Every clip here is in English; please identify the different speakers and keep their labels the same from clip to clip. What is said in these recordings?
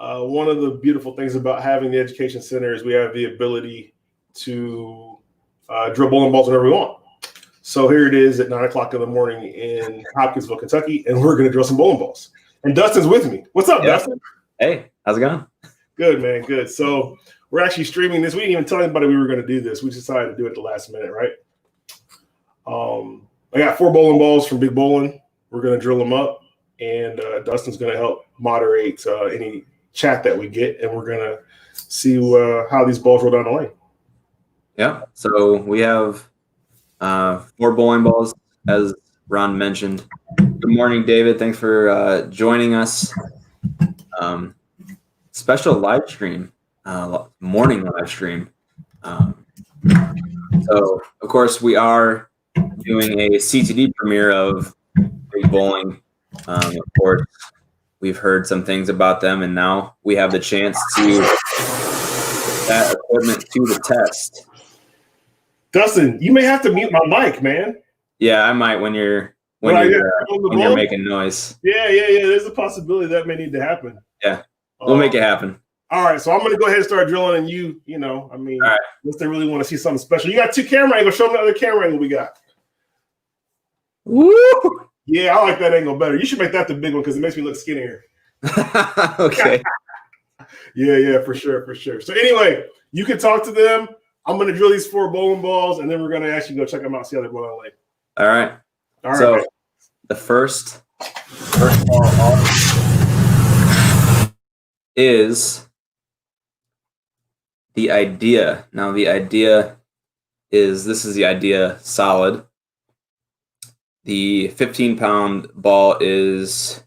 Speaker 1: One of the beautiful things about having the education center is we have the ability to drill bowling balls whenever we want. So here it is at 9 o'clock in the morning in Hopkinsville, Kentucky, and we're going to drill some bowling balls. And Dustin's with me. What's up, Dustin?
Speaker 2: Hey, how's it going?
Speaker 1: Good, man. Good. So we're actually streaming this. We didn't even tell anybody we were going to do this. We decided to do it at the last minute, right? I got 4 bowling balls from Big Bowling. We're going to drill them up, and Dustin's going to help moderate any chat that we get, and we're going to see how these balls roll down the lane.
Speaker 2: Yeah. So we have 4 bowling balls, as Ron mentioned. Good morning, David. Thanks for joining us. Special live stream, morning live stream. So, of course, we are doing a CTD premiere of Big Bowling. Of course, we've heard some things about them, and now we have the chance to put that equipment to the test.
Speaker 1: Dustin, you may have to mute my mic, man.
Speaker 2: Yeah, I might when you're making noise.
Speaker 1: Yeah. There's a possibility that may need to happen.
Speaker 2: Yeah, we'll make it happen.
Speaker 1: All right, so I'm going to go ahead and start drilling, and all right. Unless they really want to see something special. You got 2 camera angles. Show them the other camera angle we got.
Speaker 2: Woo!
Speaker 1: Yeah, I like that angle better. You should make that the big one because it makes me look skinnier.
Speaker 2: Okay.
Speaker 1: Yeah, for sure. So anyway, you can talk to them. I'm going to drill these 4 bowling balls, and then we're going to actually go check them out, see how they're going on late.
Speaker 2: All right. So the first ball off is the idea. Now the idea is this is the idea solid. The 15-pound ball is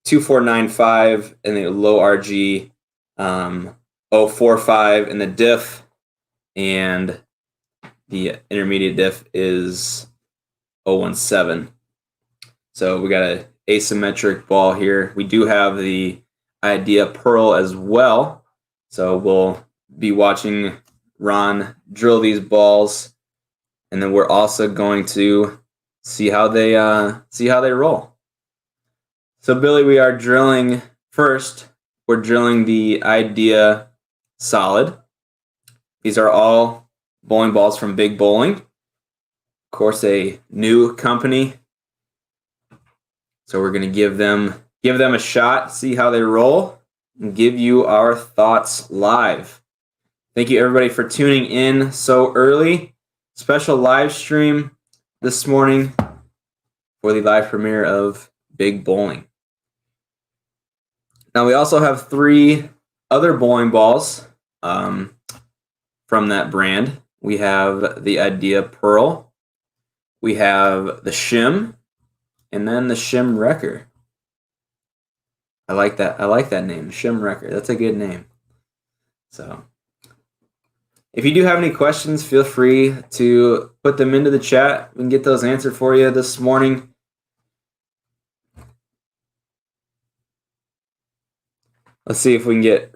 Speaker 2: 2495 and the low RG 045 in the diff, and the intermediate diff is 017. So we got an asymmetric ball here. We do have the idea pearl as well. So we'll be watching Ron drill these balls, and then we're also going to see how they roll. So Billy, we are drilling first. We're drilling the idea solid. These are all bowling balls from Big Bowling. Of course, a new company. So we're going to give them a shot, see how they roll, and give you our thoughts live. Thank you, everybody, for tuning in so early. Special live stream this morning for the live premiere of Big Bowling. Now, we also have 3 other bowling balls from that brand. We have the Idea Pearl, we have the Shim, and then the Shim Wrecker. I like that name, Shim Wrecker. That's a good name. So if you do have any questions, feel free to put them into the chat. We can get those answered for you this morning. Let's see if we can get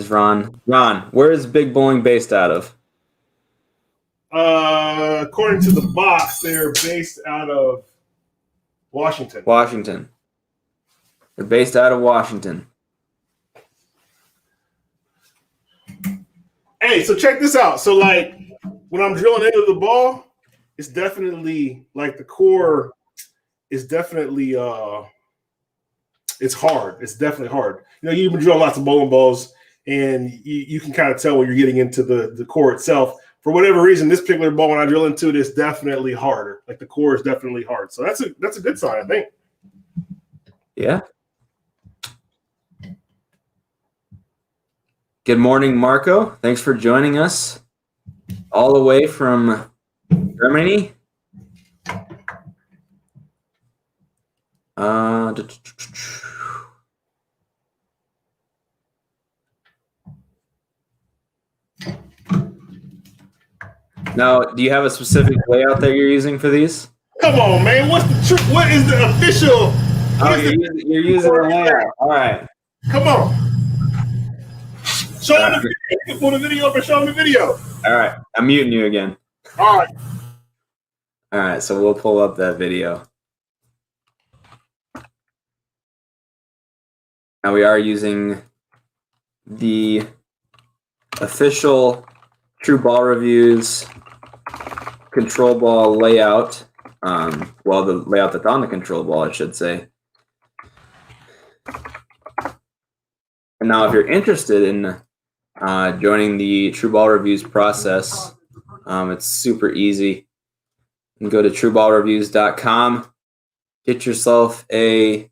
Speaker 2: Ron, where is Big Bowling based out of?
Speaker 1: According to the box, they're based out of Washington.
Speaker 2: They're based out of Washington.
Speaker 1: Hey, so check this out. So like when I'm drilling into the ball, it's definitely like the core is definitely it's hard. It's definitely hard. You've been drilling lots of bowling balls, and you can kind of tell when you're getting into the core itself. For whatever reason, this particular ball, when I drill into it, is definitely harder. Like the core is definitely hard. So that's a good sign, I think.
Speaker 2: Yeah. Good morning, Marco. Thanks for joining us all the way from Germany. Now, do you have a specific layout that you're using for these?
Speaker 1: Come on, man. What is the official?
Speaker 2: You're using a layout. All right.
Speaker 1: Come on. Show them the video. Pull the video up and show them the video.
Speaker 2: All right. I'm muting you again.
Speaker 1: All right.
Speaker 2: All right. So we'll pull up that video. Now we are using the official TruBallReviews control ball layout. Well, the layout that's on the control ball, I should say. And now if you're interested in joining the TruBallReviews process, it's super easy. You can go to TruBallReviews.com, get yourself a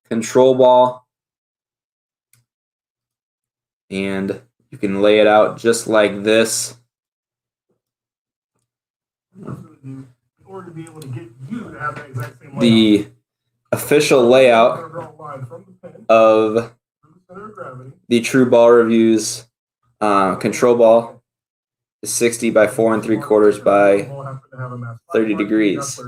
Speaker 2: control ball, and you can lay it out just like this. The official layout of the TruBallReviews control ball is 60 by 4 3/4 by 30 degrees.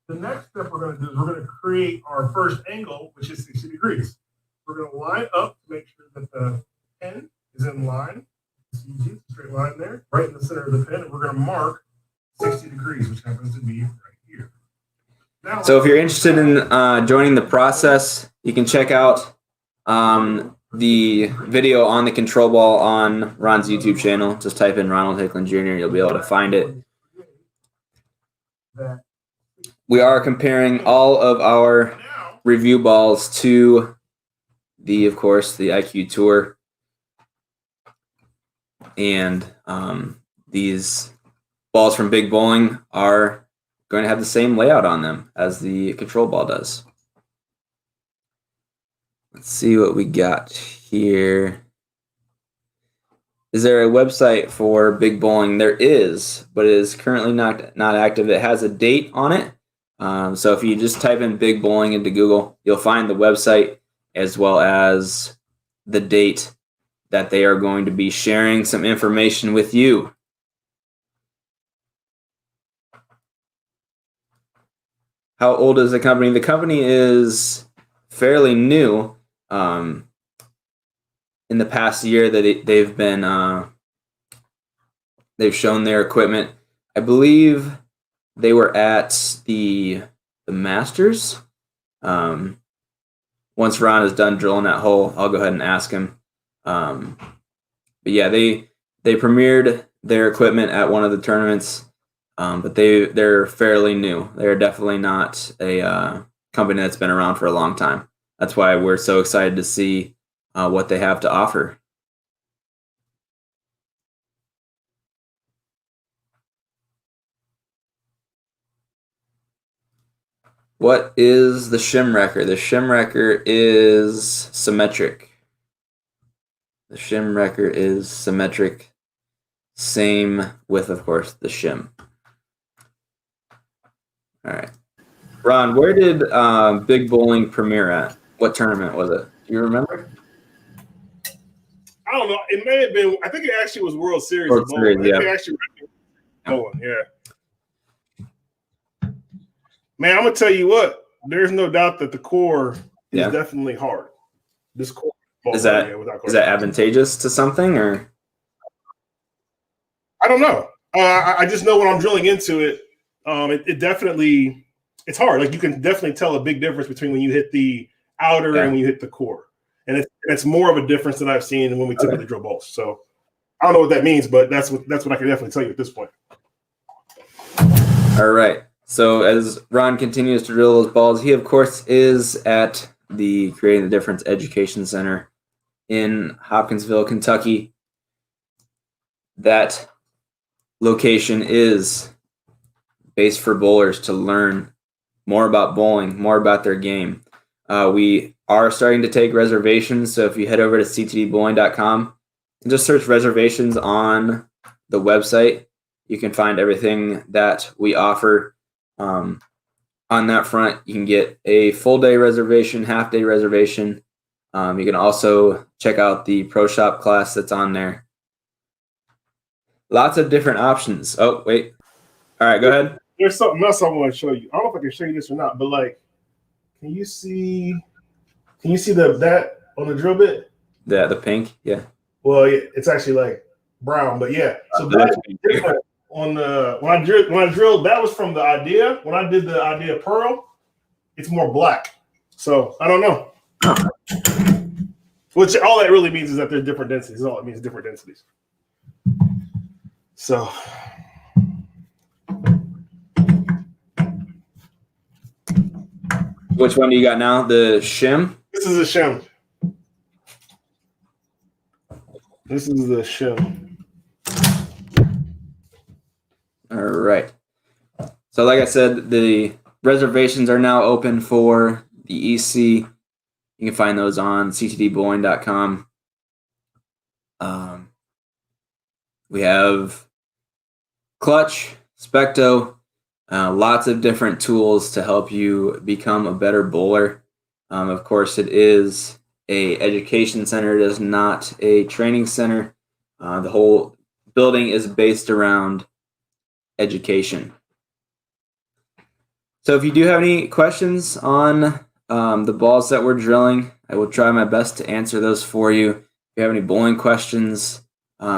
Speaker 1: The next step we're going to do is we're going to create our first angle, which is 60 degrees. We're going to line up to make sure that the pen is in line. It's easy, straight line there, right in the center of the pen, and we're going to mark 60 degrees, which happens to be right here. Now,
Speaker 2: so if you're interested in joining the process, you can check out the video on the control ball on Ron's YouTube channel. Just type in Ronald Hicklin Jr. You'll be able to find it. We are comparing all of our review balls to of course, the IQ Tour. And these balls from Big Bowling are going to have the same layout on them as the control ball does. Let's see what we got here. Is there a website for Big Bowling? There is, but it is currently not active. It has a date on it. So if you just type in Big Bowling into Google, you'll find the website as well as the date that they are going to be sharing some information with you. How old is the company? The company is fairly new. In the past year that they've been they've shown their equipment. I believe they were at the Masters. Once Ron is done drilling that hole, I'll go ahead and ask him. But yeah, they premiered their equipment at one of the tournaments, but they're fairly new. They're definitely not a company that's been around for a long time. That's why we're so excited to see what they have to offer. What is the shim wrecker? The shim wrecker is symmetric. The shim wrecker is symmetric. Same with, of course, the shim. All right. Ron, where did Big Bowling premiere at? What tournament was it? Do you remember?
Speaker 1: I don't know. It may have been. I think it actually was World Series.
Speaker 2: World Series, yeah.
Speaker 1: They actually bowling, yeah. Man, I'm gonna tell you what. There's no doubt that the core is definitely hard. This core
Speaker 2: is that advantageous to something, or
Speaker 1: I don't know. I just know when I'm drilling into it, it definitely it's hard. Like you can definitely tell a big difference between when you hit the outer and when you hit the core. And it's more of a difference than I've seen when we typically drill balls. So I don't know what that means, but that's what I can definitely tell you at this point.
Speaker 2: All right. So as Ron continues to drill those balls, he of course is at the Creating the Difference Education Center in Hopkinsville, Kentucky. That location is based for bowlers to learn more about bowling, more about their game. We are starting to take reservations, so if you head over to ctdbowling.com and just search reservations on the website, you can find everything that we offer. On that front, you can get a full day reservation, half day reservation. You can also check out the Pro Shop class that's on there. Lots of different options. Oh, wait. All right, go ahead.
Speaker 1: There's something else I want to show you. I don't know if I can show you this or not, but like, can you see that on the drill bit?
Speaker 2: Yeah, the pink. Yeah.
Speaker 1: Well, yeah, it's actually like brown, but yeah. So that's different on the when I drilled. That was from the idea. When I did the idea pearl, it's more black. So I don't know. Which all that really means is that they're different densities. All it means, different densities. So
Speaker 2: which one do you got now? The shim?
Speaker 1: this is a shim. This is the shim.
Speaker 2: All right. So like I said, the reservations are now open for the EC. You can find those on ctdbowling.com. We have Clutch, Specto, lots of different tools to help you become a better bowler. Of course, it is a education center. It is not a training center. The whole building is based around education. So if you do have any questions on the balls that we're drilling, I will try my best to answer those for you. If you have any bowling questions,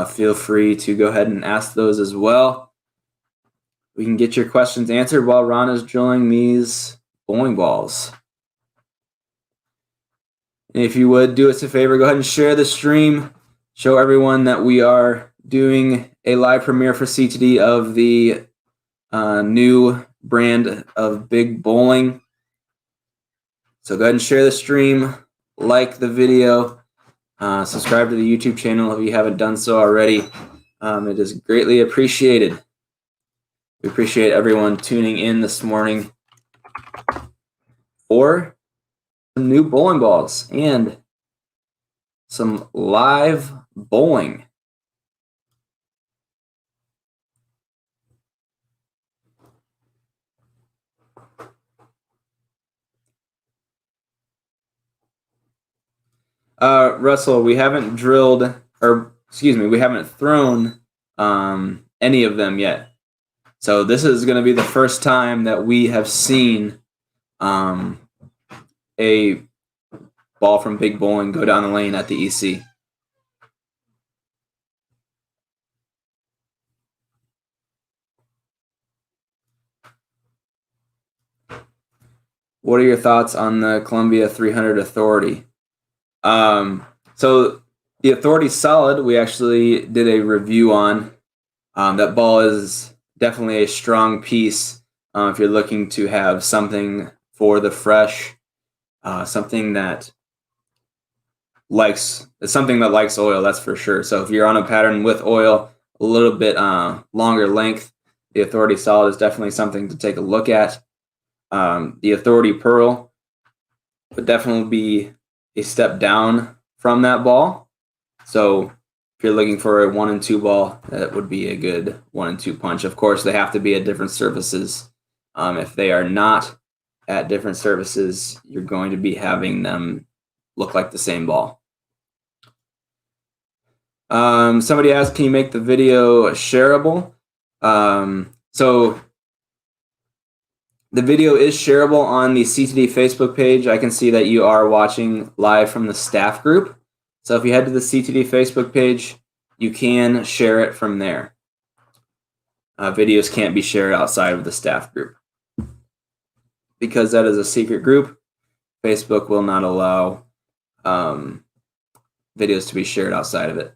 Speaker 2: feel free to go ahead and ask those as well. We can get your questions answered while Ron is drilling these bowling balls. And if you would do us a favor, go ahead and share the stream. Show everyone that we are doing a live premiere for CTD of the new brand of Big Bowling. So go ahead and share the stream, like the video, subscribe to the YouTube channel if you haven't done so already. It is greatly appreciated. We appreciate everyone tuning in this morning for some new bowling balls and some live bowling. Russell, we haven't drilled, or excuse me, we haven't thrown any of them yet. So this is going to be the first time that we have seen a ball from Big Bowling go down the lane at the EC. What are your thoughts on the Columbia 300 Authority? So the Authority's solid. We actually did a review on. That ball is definitely a strong piece if you're looking to have something for the fresh, something that likes oil, that's for sure. So if you're on a pattern with oil, a little bit longer length, the Authority Solid is definitely something to take a look at. The Authority Pearl would definitely be a step down from that ball. So if you're looking for a 1 and 2 ball, that would be a good 1 and 2 punch. Of course, they have to be at different surfaces. If they are not at different surfaces, you're going to be having them look like the same ball. Somebody asked, can you make the video shareable? So the video is shareable on the CTD Facebook page. I can see that you are watching live from the staff group. So if you head to the CTD Facebook page, you can share it from there. Videos can't be shared outside of the staff group. Because that is a secret group, Facebook will not allow videos to be shared outside of it.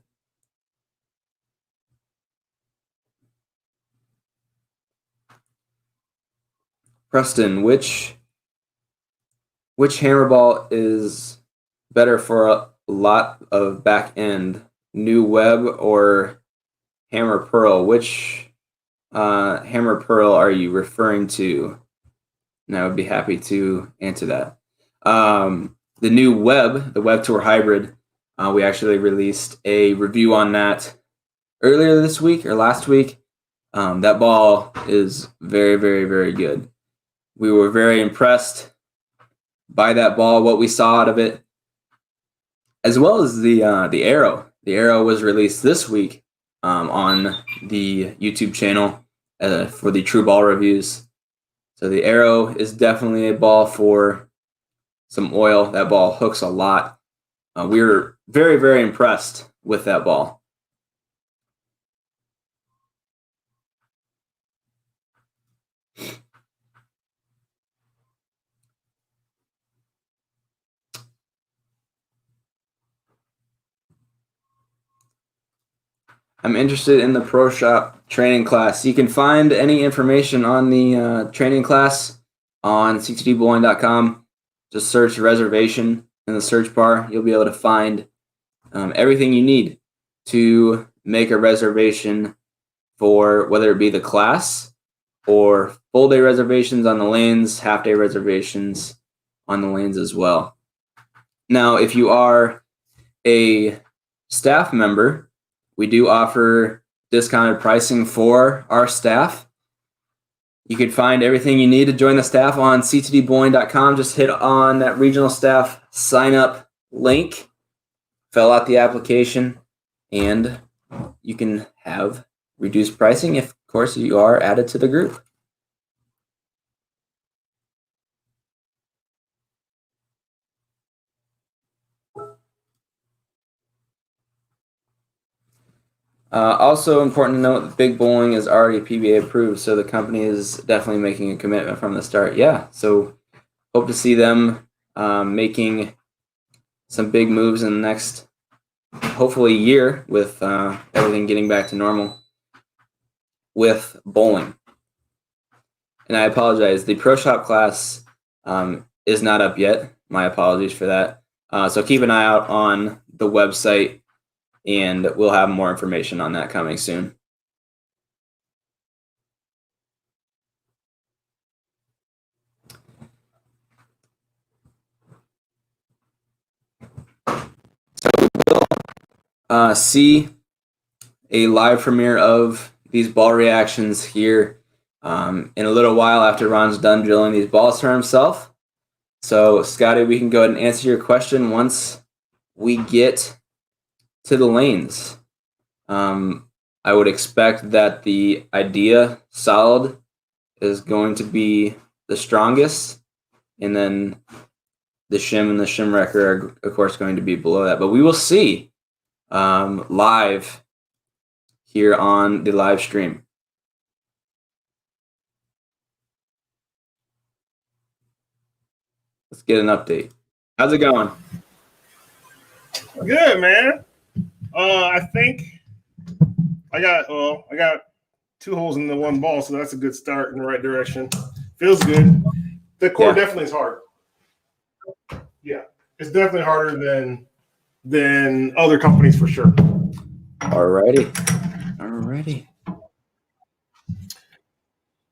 Speaker 2: Preston, which hammer ball is better for a lot of back end? New Web or Hammer Pearl? Which Hammer Pearl are you referring to? And I would be happy to answer that. The new Web, the Web Tour Hybrid, we actually released a review on that earlier this week or last week. That ball is very, very, very good. We were very impressed by that ball, what we saw out of it, as well as the arrow. The arrow was released this week on the YouTube channel for the TruBallReviews. So the arrow is definitely a ball for some oil. That ball hooks a lot. We were very, very impressed with that ball. I'm interested in the Pro Shop training class. You can find any information on the training class on ctdbowling.com. Just search reservation in the search bar. You'll be able to find everything you need to make a reservation for whether it be the class or full day reservations on the lanes, half day reservations on the lanes as well. Now, if you are a staff member, we do offer discounted pricing for our staff. You can find everything you need to join the staff on ctdbowling.com. Just hit on that regional staff sign up link, fill out the application, and you can have reduced pricing if, of course, you are added to the group. Also important to note, Big Bowling is already PBA approved, so the company is definitely making a commitment from the start. Yeah, so hope to see them making some big moves in the next, hopefully, year with everything getting back to normal with bowling. And I apologize, the Pro Shop class is not up yet. My apologies for that. So keep an eye out on the website, and we'll have more information on that coming soon. So we will see a live premiere of these ball reactions here in a little while after Ron's done drilling these balls for himself. So, Scotty, we can go ahead and answer your question once we get to the lanes. I would expect that the Idea solid is going to be the strongest, and then the shim and the shim wrecker are, of course, going to be below that. But we will see live here on the live stream. Let's get an update. How's it going?
Speaker 1: Good, man. I think I got 2 holes in the 1 ball, so that's a good start in the right direction. Feels good. The core definitely is hard. Yeah, it's definitely harder than other companies for sure.
Speaker 2: Alrighty.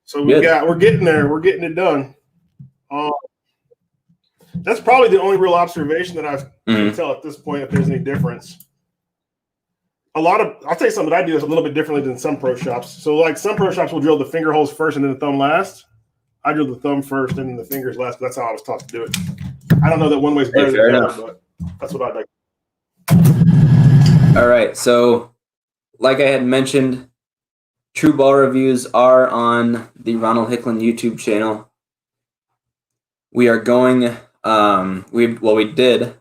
Speaker 1: So we're getting there. We're getting it done. That's probably the only real observation that I can tell at this point if there's any difference. I'll tell you something that I do is a little bit differently than some pro shops. So like some pro shops will drill the finger holes first and then the thumb last. I drill the thumb first and then the fingers last. But that's how I was taught to do it. I don't know that one way is better than the other, but that's what I'd like.
Speaker 2: All right. So like I had mentioned, TruBallReviews are on the Ronald Hicklin YouTube channel. We are going, we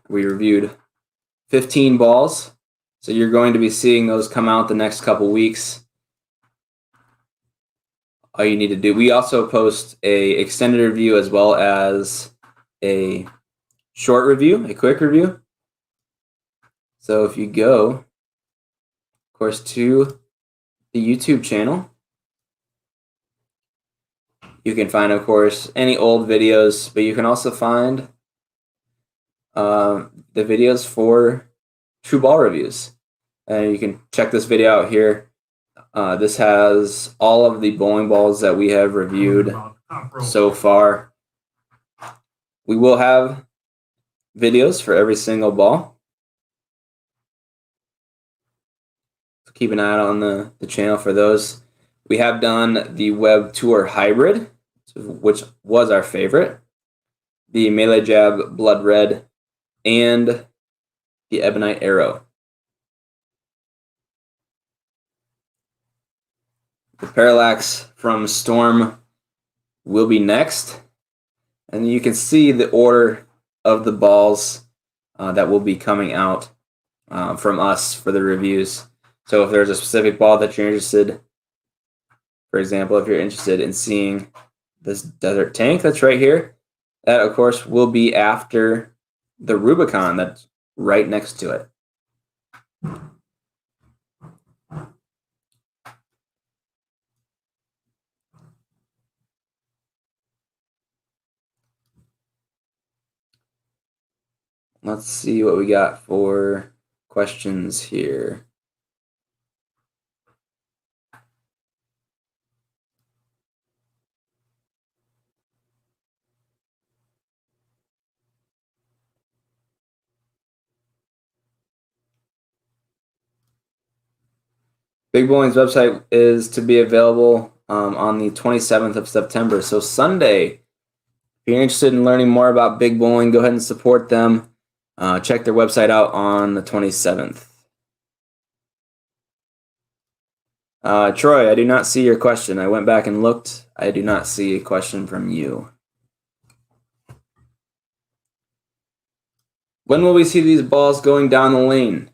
Speaker 2: reviewed 15 balls. So you're going to be seeing those come out the next couple weeks. All you need to do, we also post a extended review as well as a short review, a quick review. So if you go, of course, to the YouTube channel, you can find, of course, any old videos, but you can also find the videos for TruBallReviews. And you can check this video out here. This has all of the bowling balls that we have reviewed so far. We will have videos for every single ball. So keep an eye out on the channel for those. We have done the Web Tour Hybrid, which was our favorite, the Melee Jab Blood Red, and the Ebonite Arrow. The Parallax from Storm will be next. And you can see the order of the balls that will be coming out from us for the reviews. So if there's a specific ball that you're interested, for example, if you're interested in seeing this Desert Tank that's right here, that, of course, will be after the Rubicon that's right next to it. Let's see what we got for questions here. Big Bowling's website is to be available on the 27th of September, so Sunday. If you're interested in learning more about Big Bowling, go ahead and support them. Check their website out on the 27th. Troy, I do not see your question. I went back and looked. I do not see a question from you. When will we see these balls going down the lane?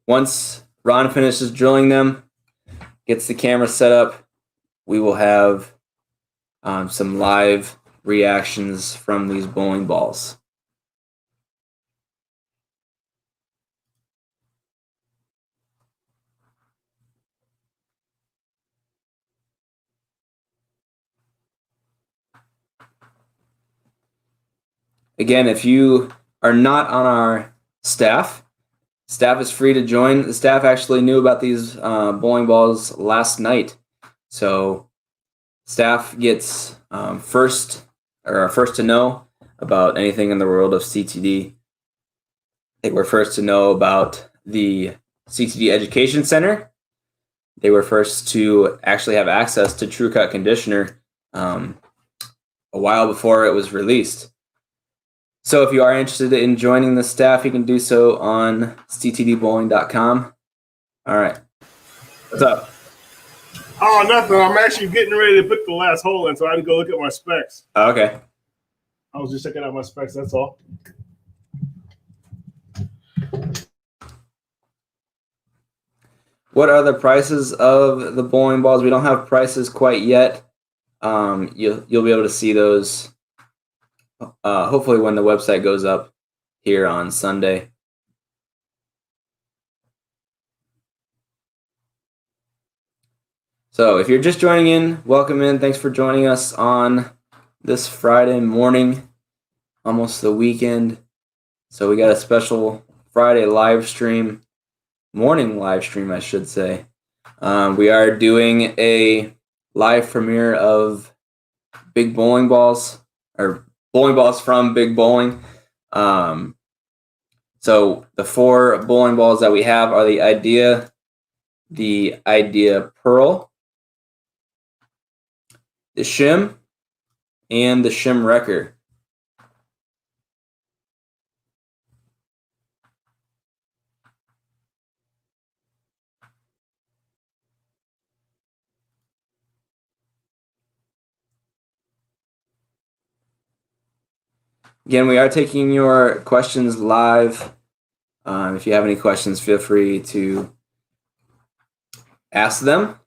Speaker 2: Once Ron finishes drilling them, gets the camera set up, we will have some live reactions from these bowling balls. Again, if you are not on our staff is free to join. The staff actually knew about these bowling balls last night. So staff gets first to know about anything in the world of CTD. I think we're first to know about the CTD Education Center. They were first to actually have access to TruCut Conditioner a while before it was released. So if you are interested in joining the staff, you can do so on ctdbowling.com. All right. What's up?
Speaker 1: Oh, nothing. I'm actually getting ready to put the last hole in, so I had to go look at my specs.
Speaker 2: Oh, okay.
Speaker 1: I was just checking out my specs, that's all.
Speaker 2: What are the prices of the bowling balls? We don't have prices quite yet. You'll be able to see those hopefully when the website goes up here on Sunday. So if you're just joining in, welcome in. Thanks for joining us on this Friday morning, almost the weekend. So we got a special Friday live stream, morning live stream, I should say. We are doing a live premiere of Big Bowling Balls, or bowling balls from Big Bowling. So the 4 bowling balls that we have are the Idea Pearl, the Shim, and the Shim Wrecker. Again, we are taking your questions live. If you have any questions, feel free to ask them.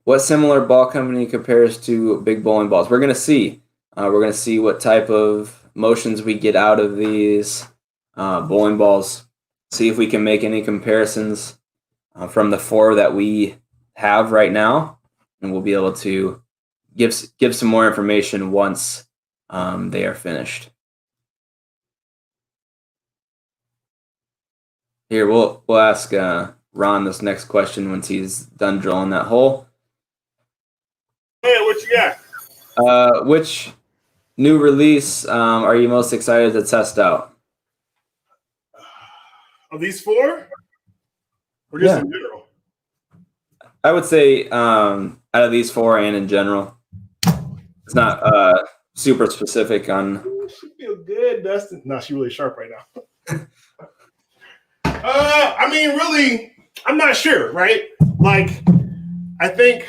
Speaker 2: What similar ball company compares to Big Bowling Balls? We're going to see. We're going to see what type of motions we get out of these bowling balls. See if we can make any comparisons from the 4 that we have right now. And we'll be able to give some more information once they are finished. Here, we'll ask Ron this next question once he's done drilling that hole.
Speaker 1: Hey, what you got?
Speaker 2: Which new release are you most excited to test out?
Speaker 1: Of these 4? Or just in general?
Speaker 2: I would say out of these 4 and in general. It's not super specific on.
Speaker 1: Ooh, she feel good, Dustin. No, she's really sharp right now. I mean, really, I'm not sure, right? Like, I think,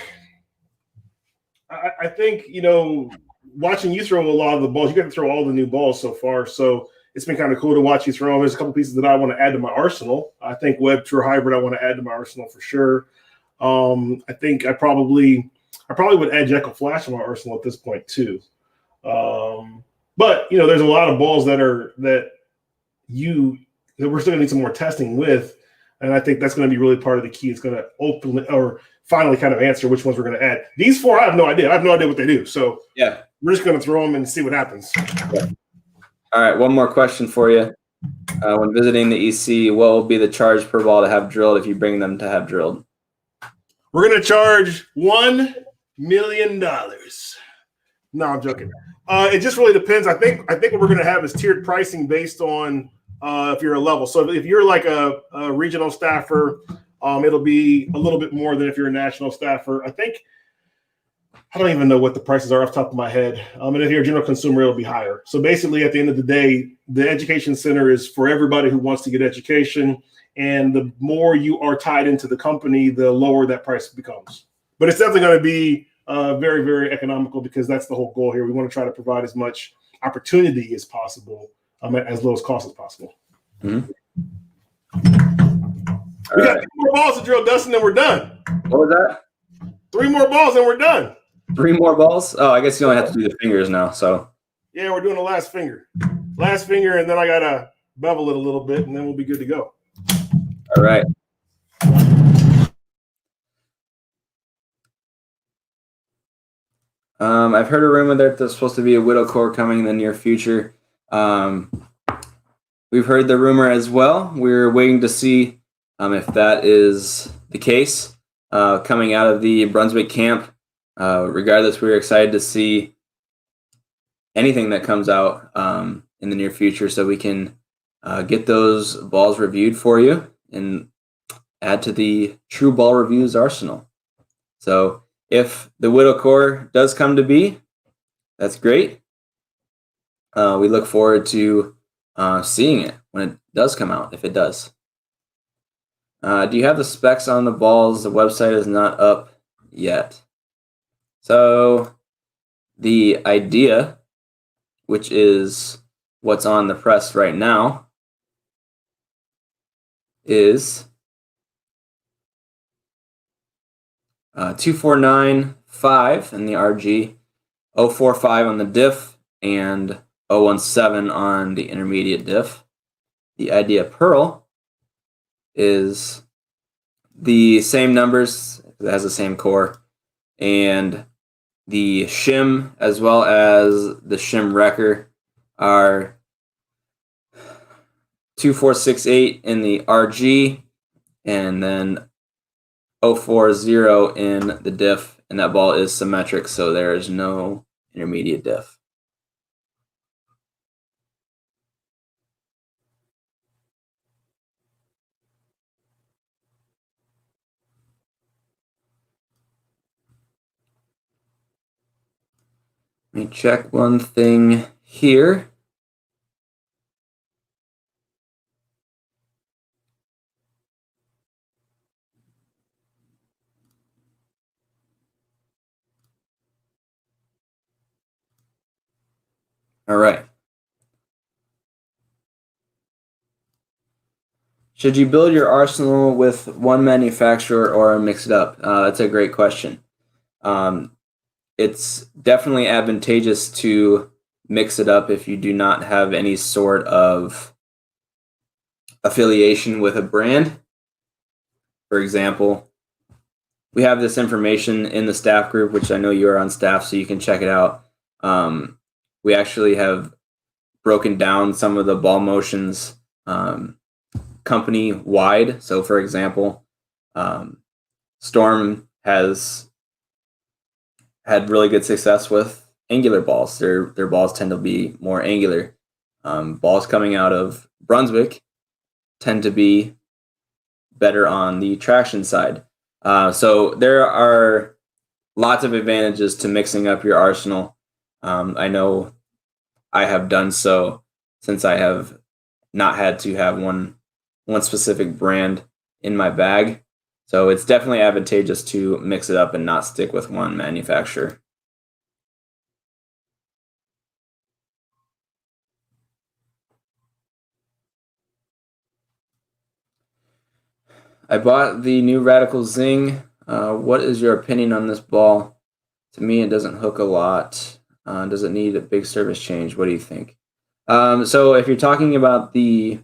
Speaker 1: you know, watching you throw a lot of the balls, you got to throw all the new balls so far. So it's been kind of cool to watch you throw them. There's a couple pieces that I want to add to my arsenal. I think Web Tour Hybrid I want to add to my arsenal for sure. I think I probably would add Jekyll Flash to my arsenal at this point too. But you know, there's a lot of balls that we're still gonna need some more testing with, and I think that's going to be really part of the key. It's going to open or finally kind of answer which ones we're going to add. These 4, I have no idea. I have no idea what they do. So
Speaker 2: yeah,
Speaker 1: we're just going to throw them and see what happens.
Speaker 2: Yeah. All right, one more question for you. When visiting the EC, what will be the charge per ball to have drilled if you bring them to have drilled?
Speaker 1: We're going to charge $1 million. No, I'm joking. It just really depends. I think what we're going to have is tiered pricing based on if you're a level. So if you're like a regional staffer, it'll be a little bit more than if you're a national staffer. I don't even know what the prices are off the top of my head. And if you're a general consumer, it'll be higher. So basically, at the end of the day, the education center is for everybody who wants to get education. And the more you are tied into the company, the lower that price becomes. But it's definitely going to be very, very economical because that's the whole goal here. We want to try to provide as much opportunity as possible at as low as cost as possible.
Speaker 2: Mm-hmm.
Speaker 1: We got 3 more balls to drill, Dustin, and we're done.
Speaker 2: What was that?
Speaker 1: 3 more balls and we're done.
Speaker 2: 3 more balls? Oh, I guess you only have to do the fingers now. So
Speaker 1: yeah, we're doing the last finger, and then I gotta bevel it a little bit, and then we'll be good to go.
Speaker 2: All right. I've heard a rumor that there's supposed to be a widow core coming in the near future. We've heard the rumor as well. We're waiting to see if that is the case coming out of the Brunswick camp. Regardless, we're excited to see anything that comes out in the near future so we can get those balls reviewed for you and add to the TruBallReviews arsenal. So if the widow core does come to be, that's great. We look forward to seeing it when it does come out, if it does. Do you have the specs on the balls? The website is not up yet. So the idea, which is what's on the press right now, is 2495 in the RG, 045 on the diff, and 017 on the intermediate diff. The Idea Pearl is the same numbers, it has the same core, and the shim as well as the shim wrecker are 2468 in the RG and then 040 in the diff, and that ball is symmetric, so there is no intermediate diff. Let me check one thing here. All right. Should you build your arsenal with one manufacturer or mix it up? That's a great question. It's definitely advantageous to mix it up if you do not have any sort of affiliation with a brand. For example, we have this information in the staff group, which I know you are on staff, so you can check it out. We actually have broken down some of the ball motions company wide. So for example, Storm has had really good success with angular balls. Their balls tend to be more angular. Balls coming out of Brunswick tend to be better on the traction side. So there are lots of advantages to mixing up your arsenal. I know I have done so since I have not had to have one specific brand in my bag. So it's definitely advantageous to mix it up and not stick with one manufacturer. I bought the new Radical Zing. What is your opinion on this ball? To me, it doesn't hook a lot. Does it need a big service change? What do you think? So if you're talking about the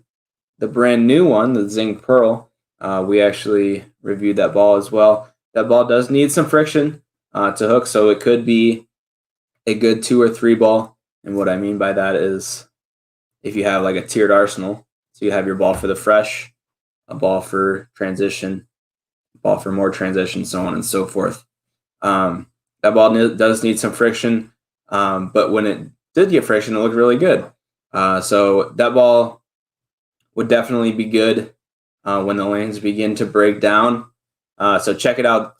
Speaker 2: brand new one, the Zing Pearl, we actually reviewed that ball as well. that ball does need some friction to hook, so it could be a good 2 or 3 ball. And what I mean by that is if you have like a tiered arsenal, so you have your ball for the fresh, a ball for transition, a ball for more transition, so on and so forth. That ball does need some friction, but when it did get friction, it looked really good. So that ball would definitely be good when the lanes begin to break down. So check it out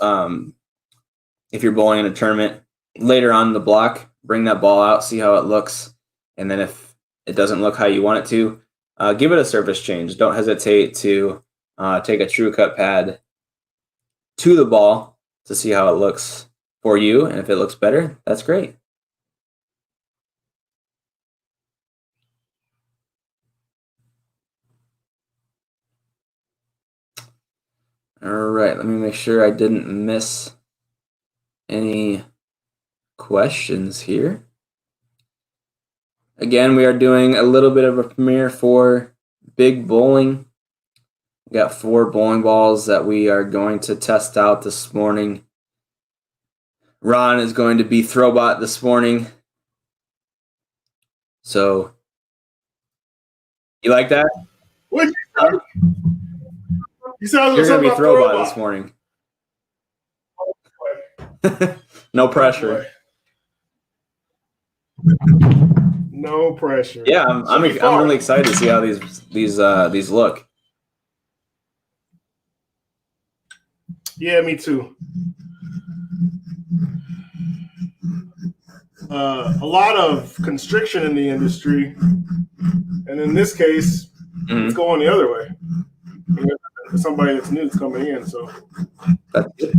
Speaker 2: if you're bowling in a tournament later on in the block. Bring that ball out, see how it looks, and then if it doesn't look how you want it to, give it a surface change. Don't hesitate to take a true cut pad to the ball to see how it looks for you, and if it looks better, that's great. All right, let me make sure I didn't miss any questions here. Again, we are doing a little bit of a premiere for Big Bowling. We got 4 bowling balls that we are going to test out this morning. Ron is going to be Throwbot this morning. So, you like that?
Speaker 1: What you said
Speaker 2: You're going to be Throwbot this morning. No pressure.
Speaker 1: No pressure.
Speaker 2: Yeah, I'm really excited to see how these look.
Speaker 1: Yeah, me too. A lot of constriction in the industry, and in this case, it's going the other way. For somebody that's new coming in, so
Speaker 2: that's good.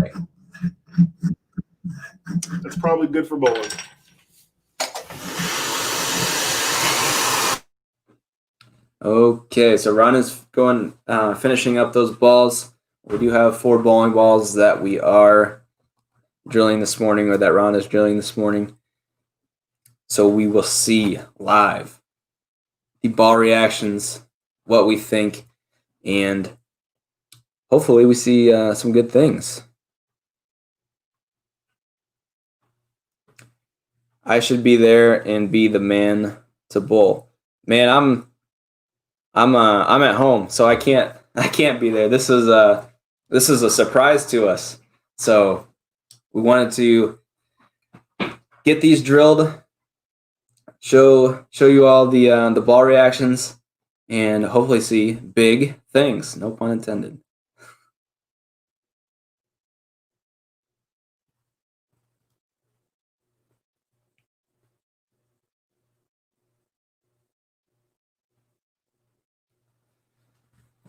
Speaker 1: That's probably good for bowling.
Speaker 2: Okay, so Ron is going finishing up those balls. We do have 4 bowling balls that we are drilling this morning, or that Ron is drilling this morning. So we will see live the ball reactions, what we think, and hopefully we see some good things. I should be there and be the man to bowl. Man, I'm at home, so I can't be there. This is a surprise to us. So we wanted to get these drilled, show you all the ball reactions, and hopefully see big things. No pun intended.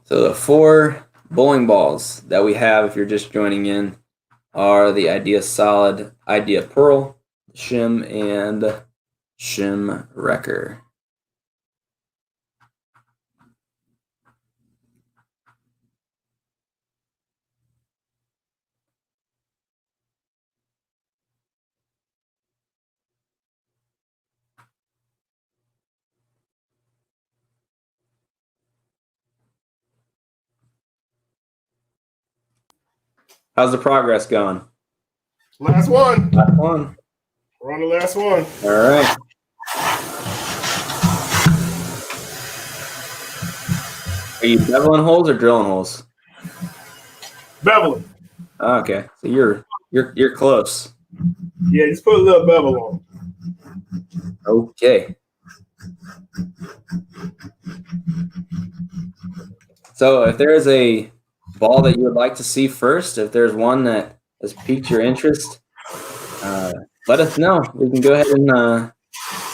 Speaker 2: So the 4 bowling balls that we have, if you're just joining in, are the Idea Solid, Idea Pearl, Shim, and Shim Wrecker. How's the progress going?
Speaker 1: Last one.
Speaker 2: Last one.
Speaker 1: We're on the last one.
Speaker 2: All right. Are you beveling holes or drilling holes?
Speaker 1: Beveling.
Speaker 2: Okay, so you're close.
Speaker 1: Yeah, just put a little bevel on.
Speaker 2: Okay. So if there is a ball that you would like to see first, if there's one that has piqued your interest, let us know. We can go ahead and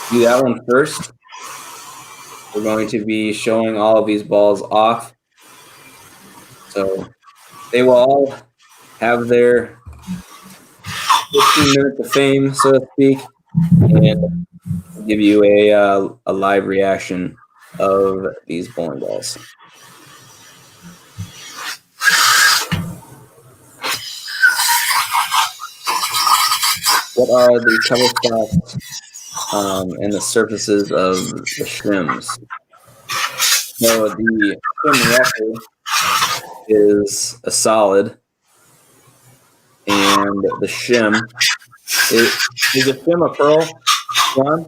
Speaker 2: do that one first. We're going to be showing all of these balls off. So they will all have their 15 minutes of fame, so to speak, and give you a live reaction of these bowling balls. What are the cover spots and the surfaces of the shims? So the shim wrecker is a solid. And the shim. Is the shim a pearl, Ron?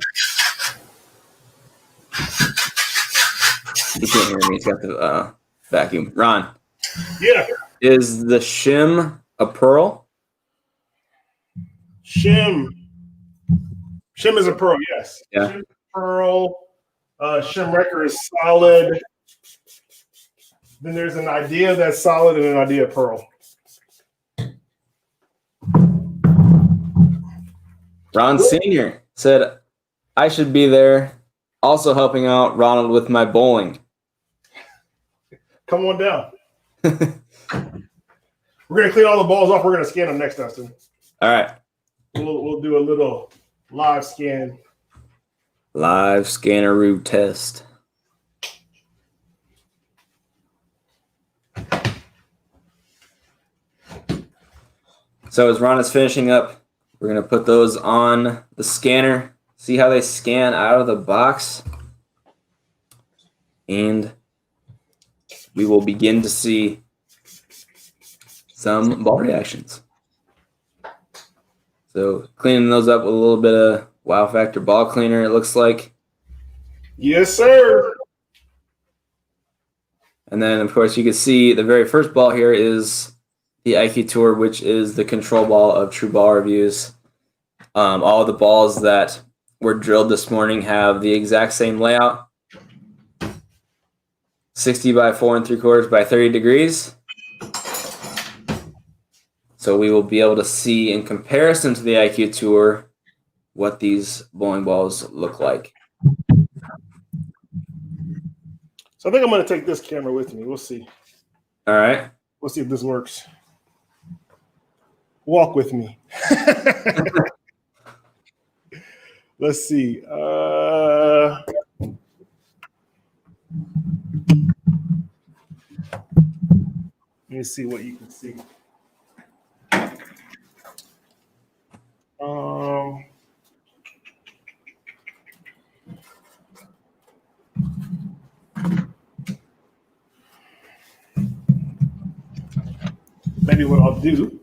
Speaker 2: You can't hear me. He's got the vacuum. Ron.
Speaker 1: Yeah.
Speaker 2: Is the shim a pearl?
Speaker 1: Shim is a pearl, yes.
Speaker 2: Yeah.
Speaker 1: Shim pearl. Shim wrecker is solid. Then there's an idea that's solid and an idea pearl.
Speaker 2: Ron Sr. said, I should be there, also helping out Ronald with my bowling.
Speaker 1: Come on down. We're going to clean all the balls off. We're going to scan them next, Dustin.
Speaker 2: All right.
Speaker 1: We'll do a little live scan.
Speaker 2: Live scanneroo test. So as Ron is finishing up, we're going to put those on the scanner, see how they scan out of the box, and we will begin to see some ball reactions. So cleaning those up with a little bit of Wow Factor ball cleaner, it looks like.
Speaker 1: Yes, sir.
Speaker 2: And then, of course, you can see the very first ball here is the IQ Tour, which is the control ball of TruBallReviews. All of the balls that were drilled this morning have the exact same layout. 60 by 4 3/4 by 30 degrees. So we will be able to see in comparison to the IQ Tour what these bowling balls look like.
Speaker 1: So I think I'm going to take this camera with me. We'll see.
Speaker 2: All right.
Speaker 1: We'll see if this works. Walk with me. Let's see. Let me see what you can see. Maybe what I'll do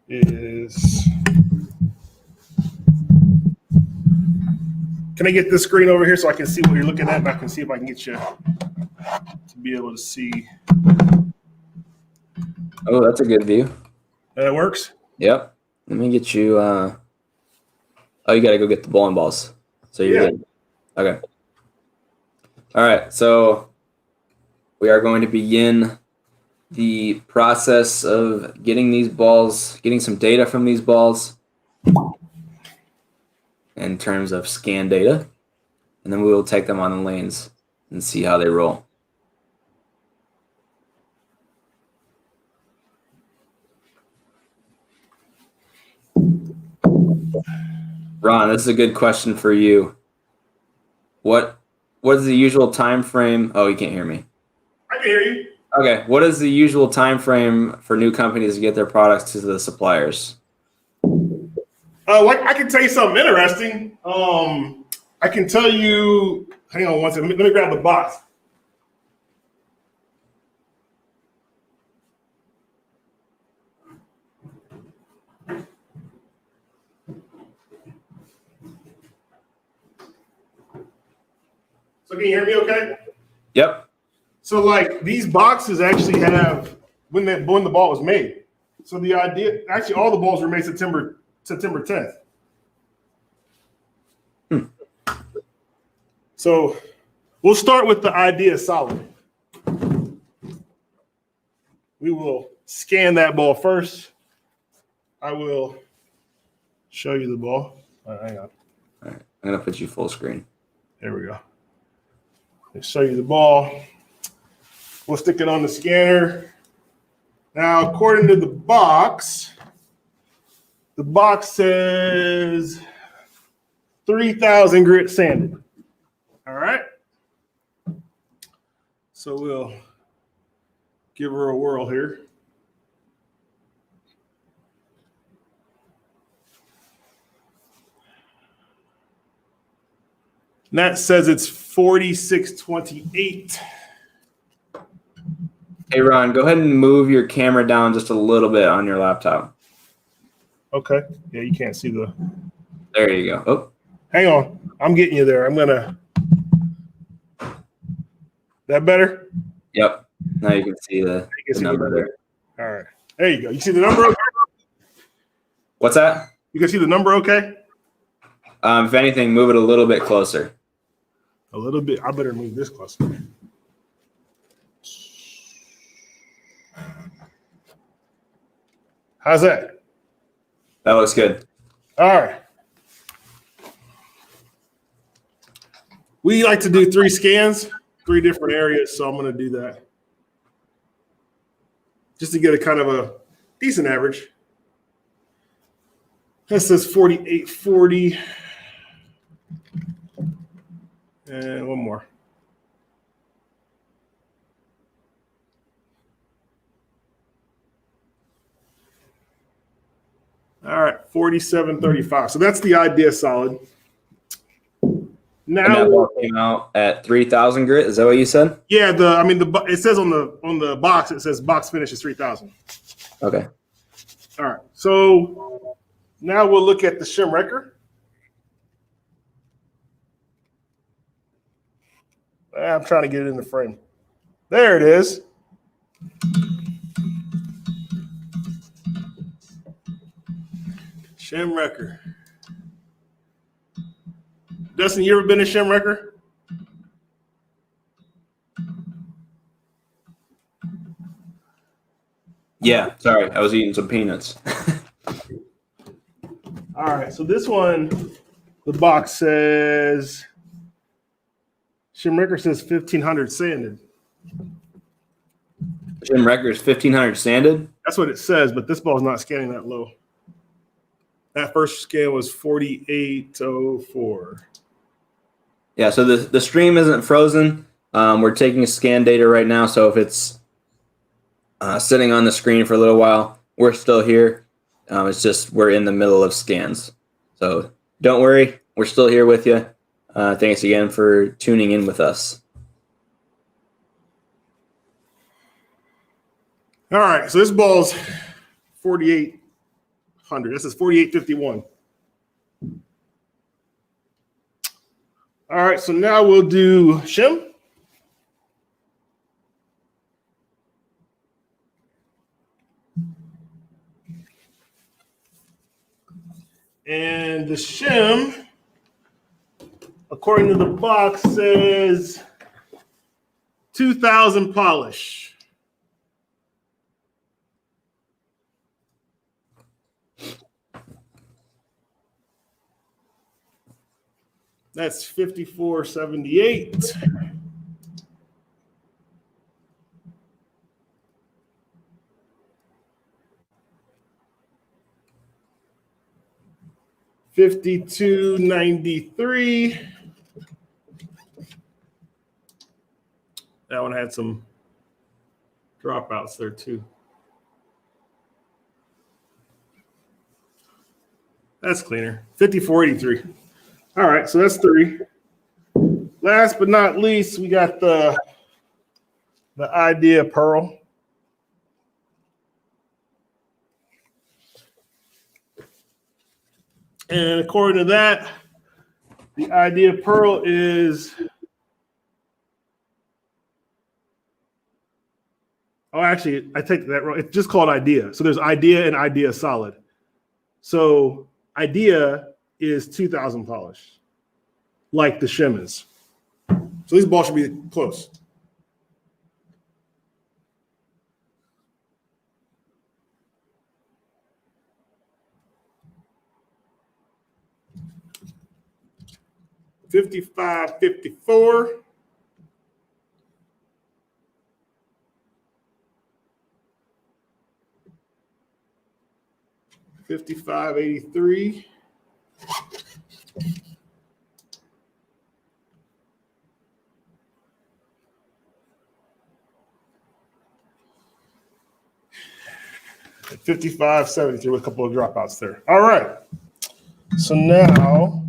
Speaker 1: is, can I get this screen over here so I can see what you're looking at, and I can see if I can get you to be able to see.
Speaker 2: Oh, that's a good view.
Speaker 1: That works?
Speaker 2: Yep. Let me get you. Oh, you got to go get the bowling balls. So you're good. Okay. All right. So we are going to begin the process of getting these balls, getting some data from these balls in terms of scan data. And then we will take them on the lanes and see how they roll. Ron, this is a good question for you. What is the usual time frame? Oh, you can't hear me.
Speaker 1: I can hear you.
Speaker 2: Okay, what is the usual time frame for new companies to get their products to the suppliers?
Speaker 1: I can tell you something interesting. I can tell you, hang on one second. Let me grab the box. So can you hear me okay?
Speaker 2: Yep.
Speaker 1: So like these boxes actually have when the ball was made. So the idea, actually all the balls were made September 10th. So we'll start with the idea solid. We will scan that ball first. I will show you the ball. All right, hang on.
Speaker 2: All right, I'm going to put you full screen.
Speaker 1: There we go. I'll show you the ball. We'll stick it on the scanner. Now, according to the box says 3,000 grit sanded. All right. So we'll give her a whirl here. And that says it's 4628.
Speaker 2: Hey, Ron, go ahead and move your camera down just a little bit on your laptop.
Speaker 1: Okay. Yeah, you can't see the.
Speaker 2: There you go. Oh,
Speaker 1: Hang on. I'm getting you there. I'm gonna. That better?
Speaker 2: yep. Now you can see the
Speaker 1: See
Speaker 2: number there.
Speaker 1: All right. There you go. You see the number? Okay?
Speaker 2: What's that?
Speaker 1: You can see the number okay?
Speaker 2: If anything, move it a little bit closer.
Speaker 1: A little bit. I better move this closer. How's that?
Speaker 2: That looks good.
Speaker 1: All right. We like to do 3 scans, 3 different areas, so I'm going to do that. Just to get a kind of a decent average. That says 4840. And one more. All right, 4735. So that's the idea solid.
Speaker 2: And that ball came out at 3,000 grit. Is that what you said?
Speaker 1: Yeah, it says on the box, it says box finish is 3,000.
Speaker 2: Okay.
Speaker 1: All right. So now we'll look at the shim wrecker. I'm trying to get it in the frame. There it is. Shim wrecker. Dustin, you ever been a shim wrecker?
Speaker 2: Yeah. Sorry, I was eating some peanuts.
Speaker 1: All right. So this one, the box says, shim wrecker says 1,500 sanded.
Speaker 2: Shim wrecker is 1,500 sanded.
Speaker 1: That's what it says, but this ball is not scanning that low. That first scan was 4804.
Speaker 2: Yeah, so the stream isn't frozen. We're taking scan data right now, so if it's sitting on the screen for a little while, we're still here. It's just we're in the middle of scans. So don't worry, we're still here with you. Thanks again for tuning in with us.
Speaker 1: All right, so this ball's 4,800. This is 4,851. All right, so now we'll do shim. And the shim, according to the box, says 2,000 polish. That's 5478. $52.93. That one had some dropouts there too. That's cleaner. 54.83. All right, so that's 3. Last but not least, we got the Idea Pearl. And according to that, the Idea Pearl is, oh, actually, I take that wrong. It's just called Idea. So there's Idea and Idea Solid. So Idea is 2,000 polish, like the shim is. So these balls should be close. $55.54. $55.83. $55.73 with a couple of dropouts there. All right. So now,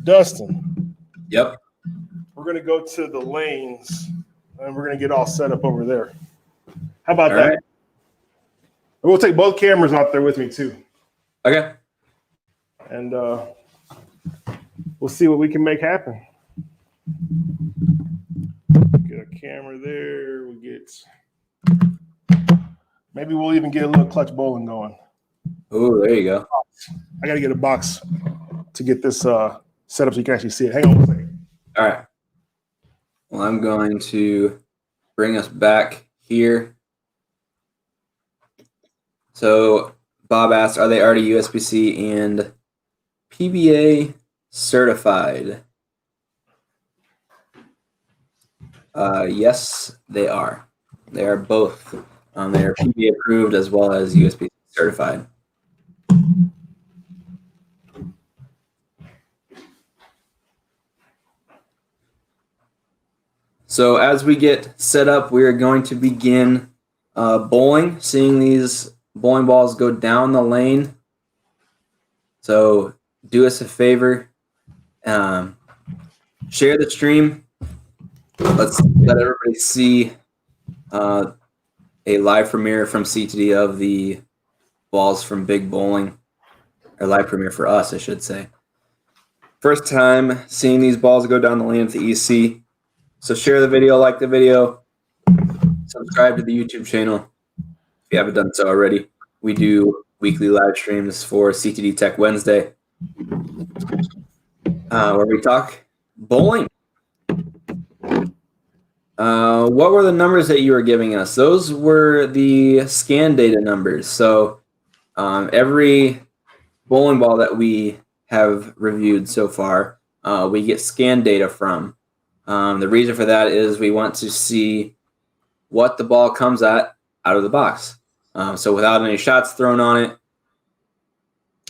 Speaker 1: Dustin.
Speaker 2: Yep.
Speaker 1: We're going to go to the lanes, and we're going to get all set up over there. How about
Speaker 2: All
Speaker 1: that?
Speaker 2: right.
Speaker 1: We'll take both cameras out there with me too.
Speaker 2: Okay.
Speaker 1: And we'll see what we can make happen. Get a camera there. We get. Maybe we'll even get a little clutch bowling going.
Speaker 2: Oh, there you go.
Speaker 1: I got to get a box to get this set up so you can actually see it. Hang on one second.
Speaker 2: All right. Well, I'm going to bring us back here. So Bob asked, are they already USB-C and PBA certified? Yes, they are. They are both. They are PBA approved as well as USB certified. So as we get set up, we are going to begin bowling, seeing these bowling balls go down the lane. So do us a favor, share the stream. Let's let everybody see a live premiere from CTD of the balls from Big Bowling, or live premiere for us, I should say. First time seeing these balls go down the lane at the EC. So share the video, like the video, subscribe to the YouTube channel if you haven't done so already. We do weekly live streams for CTD Tech Wednesday, where we talk bowling. What were the numbers that you were giving us? Those were the scan data numbers. So every bowling ball that we have reviewed so far, we get scan data from. The reason for that is we want to see what the ball comes at out of the box. So without any shots thrown on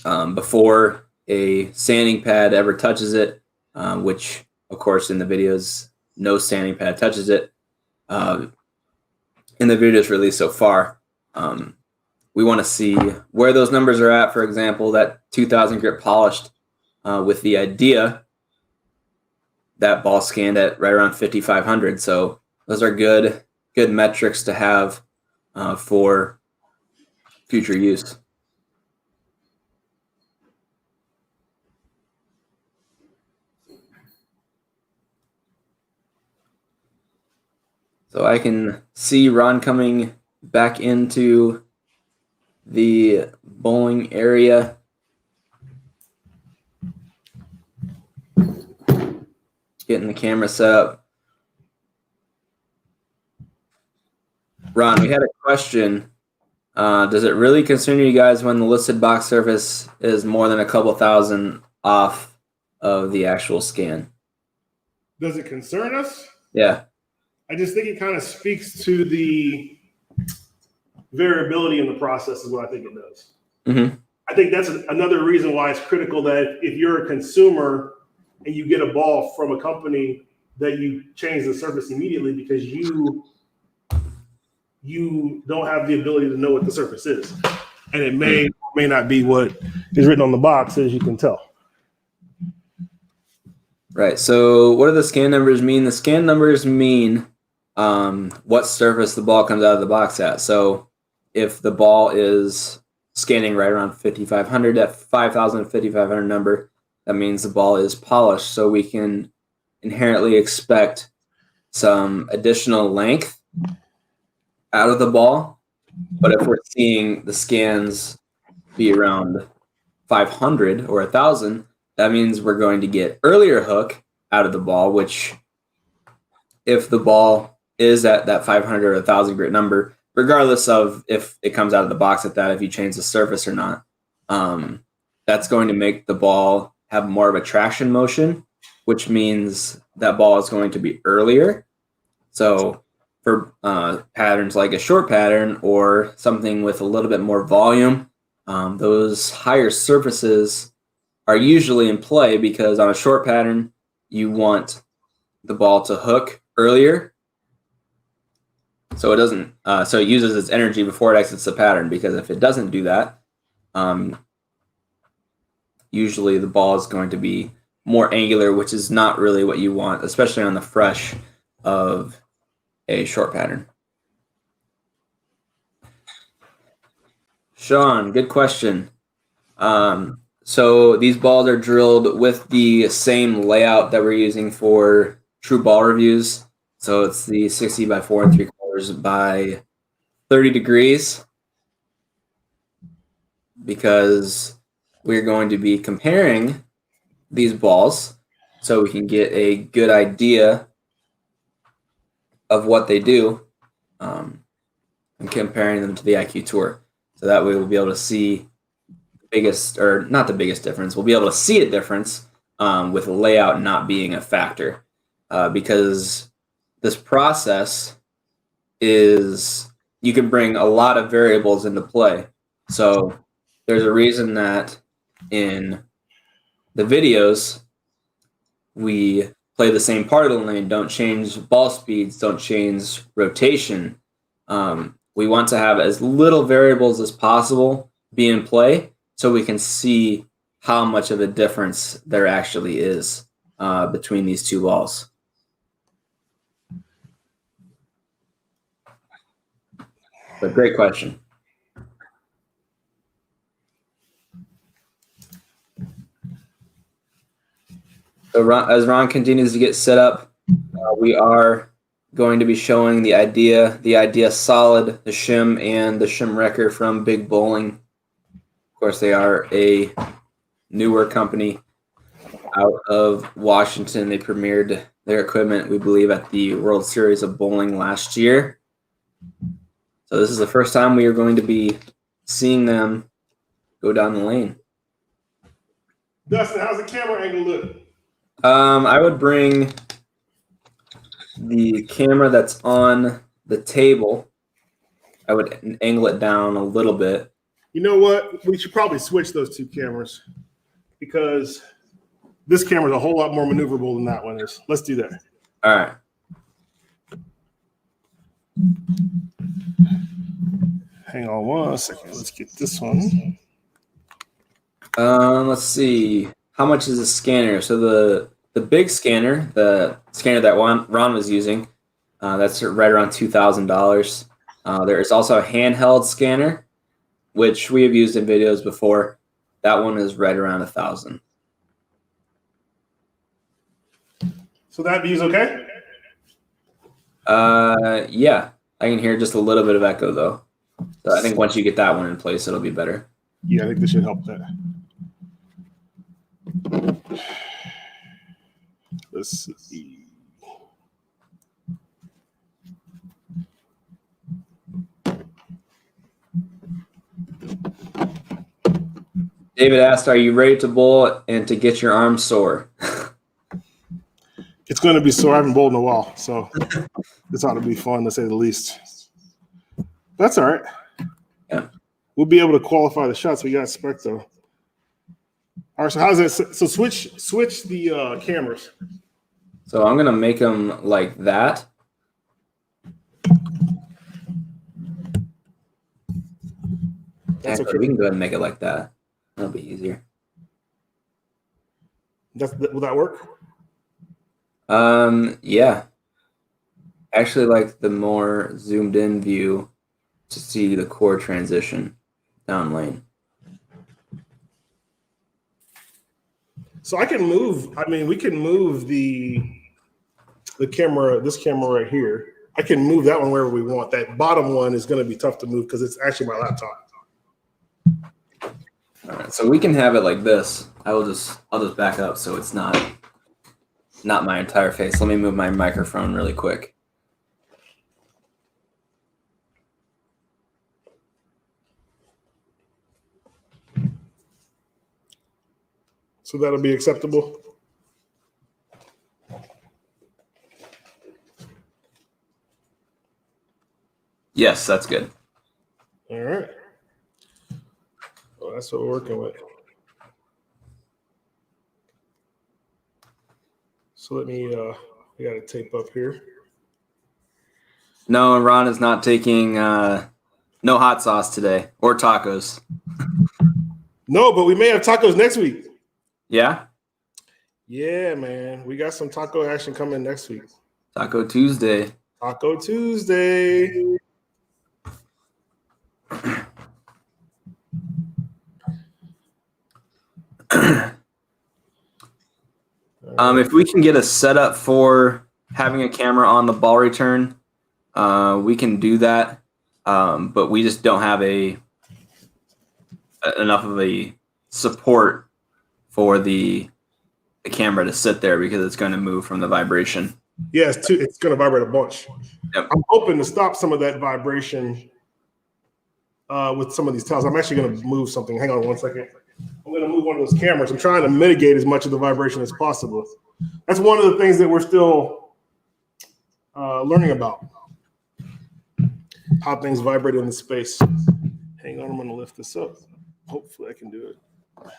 Speaker 2: it, before a sanding pad ever touches it, which of course in the videos, no sanding pad touches it. In the videos released so far, we want to see where those numbers are at. For example, that 2000 grit polished with the idea that ball scanned at right around 5,500. So those are good metrics to have for future use. So I can see Ron coming back into the bowling area. Getting the camera set up. Ron, we had a question. Does it really concern you guys when the listed box surface is more than a couple thousand off of the actual scan?
Speaker 1: Does it concern us?
Speaker 2: Yeah.
Speaker 1: I just think it kind of speaks to the variability in the process is what I think it does.
Speaker 2: Mm-hmm.
Speaker 1: I think that's another reason why it's critical that if you're a consumer and you get a ball from a company, that you change the surface immediately, because you don't have the ability to know what the surface is. And it may or may not be what is written on the box, as you can tell.
Speaker 2: Right. So what do the scan numbers mean? The scan numbers mean what surface the ball comes out of the box at. So if the ball is scanning right around 5,500, that 5,000 to 5,500 number, that means the ball is polished. So we can inherently expect some additional length out of the ball. But if we're seeing the scans be around 500 or 1,000, that means we're going to get earlier hook out of the ball, which if the ball is at that 500 or 1,000 grit number, regardless of if it comes out of the box at that, if you change the surface or not, that's going to make the ball have more of a traction motion, which means that ball is going to be earlier. So for patterns like a short pattern or something with a little bit more volume, those higher surfaces are usually in play, because on a short pattern, you want the ball to hook earlier, so it doesn't. So it uses its energy before it exits the pattern. Because if it doesn't do that, usually the ball is going to be more angular, which is not really what you want, especially on the fresh of a short pattern. Sean, good question. So these balls are drilled with the same layout that we're using for TruBallReviews. So it's the 60 by 4 3/4 by 30 degrees, because we're going to be comparing these balls so we can get a good idea of what they do, and comparing them to the IQ Tour. So that way we'll be able to see the biggest, or not the biggest difference, we'll be able to see a difference with layout not being a factor, because this process is, you can bring a lot of variables into play. So there's a reason that in the videos we play the same part of the lane, don't change ball speeds, don't change rotation. We want to have as little variables as possible be in play so we can see how much of a difference there actually is between these two balls. But great question. So as Ron continues to get set up, we are going to be showing the Idea Solid, the shim, and the shim wrecker from Big Bowling. Of course, they are a newer company out of Washington. They premiered their equipment, we believe, at the World Series of Bowling last year. So this is the first time we are going to be seeing them go down the lane.
Speaker 1: Dustin, how's the camera angle look?
Speaker 2: I would bring the camera that's on the table. I would angle it down a little bit.
Speaker 1: You know what? We should probably switch those two cameras because this camera is a whole lot more maneuverable than that one is. Let's do that.
Speaker 2: All right.
Speaker 1: Hang on 1 second. Let's get this one.
Speaker 2: Let's see. How much is the scanner? So the big scanner, the scanner that Ron was using, that's right around $2,000. There is also a handheld scanner, which we have used in videos before. That one is right around $1,000.
Speaker 1: So that view's okay?
Speaker 2: Yeah, I can hear just a little bit of echo though. So I think once you get that one in place, it'll be better.
Speaker 1: Yeah, I think this should help that. Let's see.
Speaker 2: David asked, are you ready to bowl and to get your arm sore?
Speaker 1: It's going to be sore. I haven't bowled in a while, so this ought to be fun, to say the least. That's all right.
Speaker 2: Yeah.
Speaker 1: We'll be able to qualify the shots we got spec though. All right, so how's that? So switch the cameras.
Speaker 2: So I'm gonna make them like that.
Speaker 1: That's
Speaker 2: Actually,
Speaker 1: okay.
Speaker 2: we can go ahead and make it like that. That'll be easier.
Speaker 1: Will that work?
Speaker 2: Yeah. Actually, like the more zoomed in view to see the core transition down lane.
Speaker 1: So I can move. I mean, we can move the camera. This camera right here. I can move that one wherever we want. That bottom one is going to be tough to move because it's actually my laptop.
Speaker 2: All right, so we can have it like this. I'll just back up so it's not my entire face. Let me move my microphone really quick.
Speaker 1: So that'll be acceptable.
Speaker 2: Yes, that's good.
Speaker 1: All right. Well, that's what we're working with. So let me, we got to tape up here.
Speaker 2: No, Ron is not taking no hot sauce today or tacos.
Speaker 1: No, but we may have tacos next week.
Speaker 2: Yeah?
Speaker 1: Yeah, man. We got some taco action coming next week.
Speaker 2: Taco Tuesday.
Speaker 1: Taco Tuesday.
Speaker 2: If we can get a setup for having a camera on the ball return, we can do that. But we just don't have enough of a support for the camera to sit there because it's going to move from the vibration.
Speaker 1: Yeah, it's going to vibrate a bunch.
Speaker 2: Yep.
Speaker 1: I'm hoping to stop some of that vibration with some of these towels. I'm actually going to move something. Hang on one second. I'm going to move one of those cameras. I'm trying to mitigate as much of the vibration as possible. That's one of the things that we're still learning about, how things vibrate in the space. Hang on, I'm going to lift this up. Hopefully I can do it.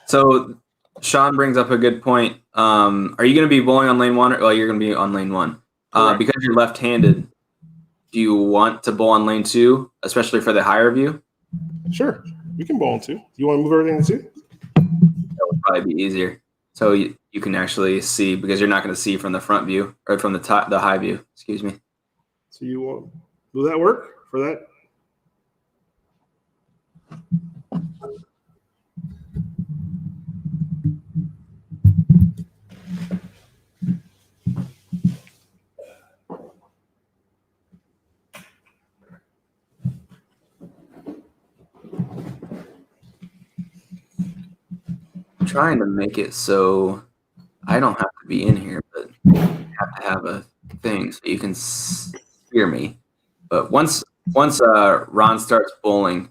Speaker 2: So Sean brings up a good point. Are you going to be bowling on lane 1 or you're going to be on lane 1? Because you're left-handed, do you want to bowl on lane 2, especially for the higher view?
Speaker 1: Sure. We can bowl on 2. You want to move everything to 2?
Speaker 2: That would probably be easier. So you can actually see, because you're not going to see from the front view or from the high view. Excuse me.
Speaker 1: So you want, will that work for that?
Speaker 2: I'm trying to make it so I don't have to be in here, but I have to have a thing so you can hear me. But once Ron starts bowling,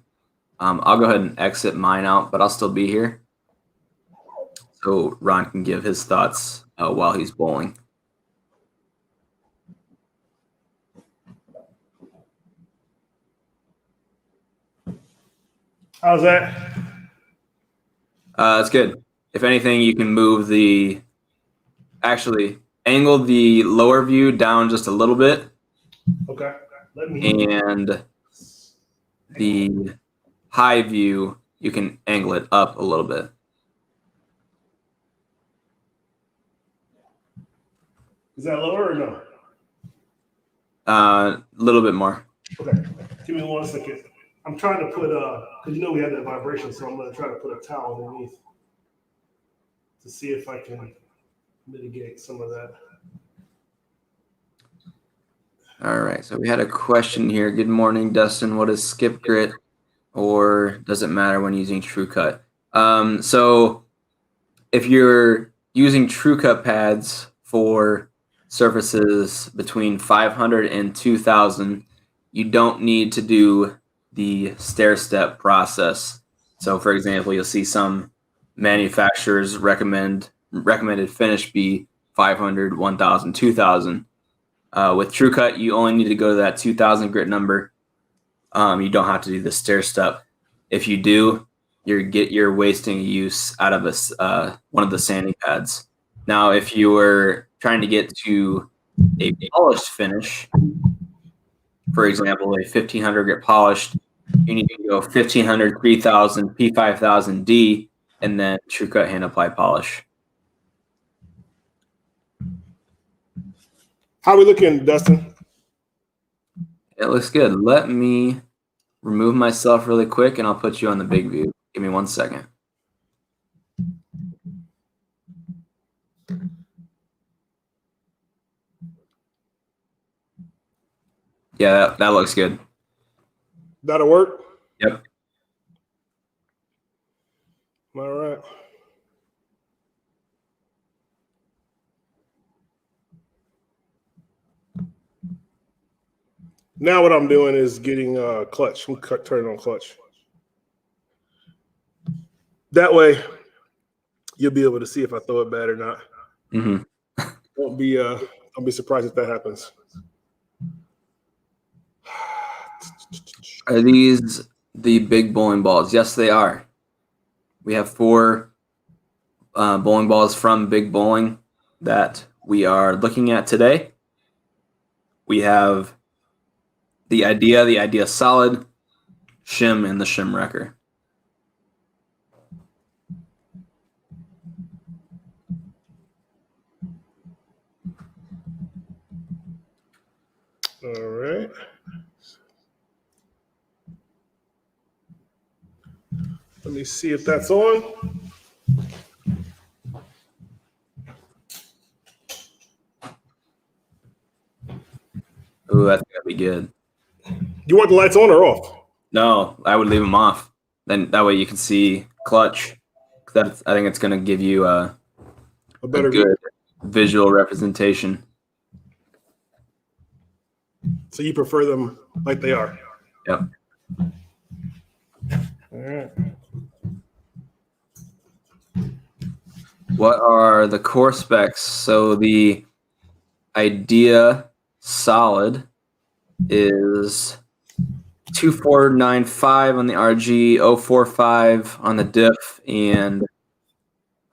Speaker 2: I'll go ahead and exit mine out, but I'll still be here. So Ron can give his thoughts while he's bowling.
Speaker 1: How's that?
Speaker 2: It's good. If anything, you can move angle the lower view down just a little bit.
Speaker 1: Okay.
Speaker 2: And the high view, you can angle it up a little bit.
Speaker 1: Is that lower or no?
Speaker 2: A little bit more.
Speaker 1: Okay. Give me 1 second. I'm trying to put because you know we had that vibration, so I'm going to try to put a towel underneath to see if I can mitigate some of that.
Speaker 2: All right, so we had a question here. Good morning, Dustin. What is skip grit, or does it matter when using TrueCut? So if you're using TrueCut pads for surfaces between 500 and 2000, you don't need to do the stair-step process. So for example, you'll see some manufacturers recommended finish be 500, 1000, 2000. With TrueCut, you only need to go to that 2000 grit number. You don't have to do the stair step. If you do, you're wasting use out of one of the sanding pads. Now, if you were trying to get to a polished finish, for example, a 1500 grit polished, you need to go 1500, 3000, P5000D, and then TrueCut hand apply polish.
Speaker 1: How are we looking, Dustin?
Speaker 2: It looks good. Let me remove myself really quick, and I'll put you on the big view. Give me 1 second. Yeah, that looks good.
Speaker 1: That'll work?
Speaker 2: Yep.
Speaker 1: All right. Now what I'm doing is getting clutch. I'm turning on clutch. That way, you'll be able to see if I throw it bad or not.
Speaker 2: Mm-hmm.
Speaker 1: Don't be surprised if that happens.
Speaker 2: Are these the big bowling balls? Yes, they are. We have 4 bowling balls from Big Bowling that we are looking at today. We have the Idea Solid, Shim, and the Shim Wrecker.
Speaker 1: All right. Let me see if that's on.
Speaker 2: Ooh, I think that'd be good.
Speaker 1: You want the lights on or off?
Speaker 2: No, I would leave them off. Then that way you can see clutch. I think it's going to give you a
Speaker 1: better
Speaker 2: good
Speaker 1: view.
Speaker 2: visual representation.
Speaker 1: So you prefer them like they are?
Speaker 2: Yep.
Speaker 1: All right.
Speaker 2: What are the core specs? So the Idea Solid is 2495 on the RG, 045 on the diff, and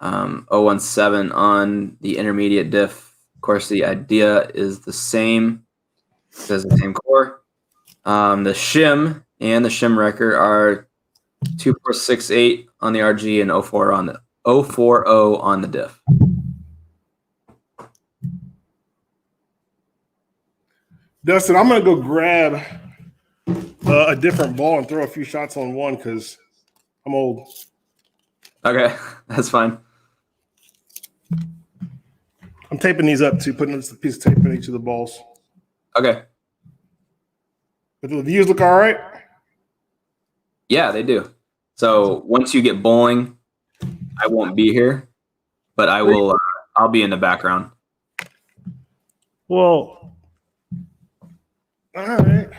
Speaker 2: 017 on the intermediate diff. Of course, the Idea is the same. It has the same core. The shim and the shim wrecker are 2468 on the RG and 040 on the diff.
Speaker 1: Dustin, I'm gonna go grab a different ball and throw a few shots on one because I'm old.
Speaker 2: Okay, that's fine.
Speaker 1: I'm taping these up too, putting a piece of tape in each of the balls.
Speaker 2: Okay.
Speaker 1: But the views look all right?
Speaker 2: Yeah, they do. So once you get bowling, I won't be here, but I will. I'll be in the background.
Speaker 1: Well, all right.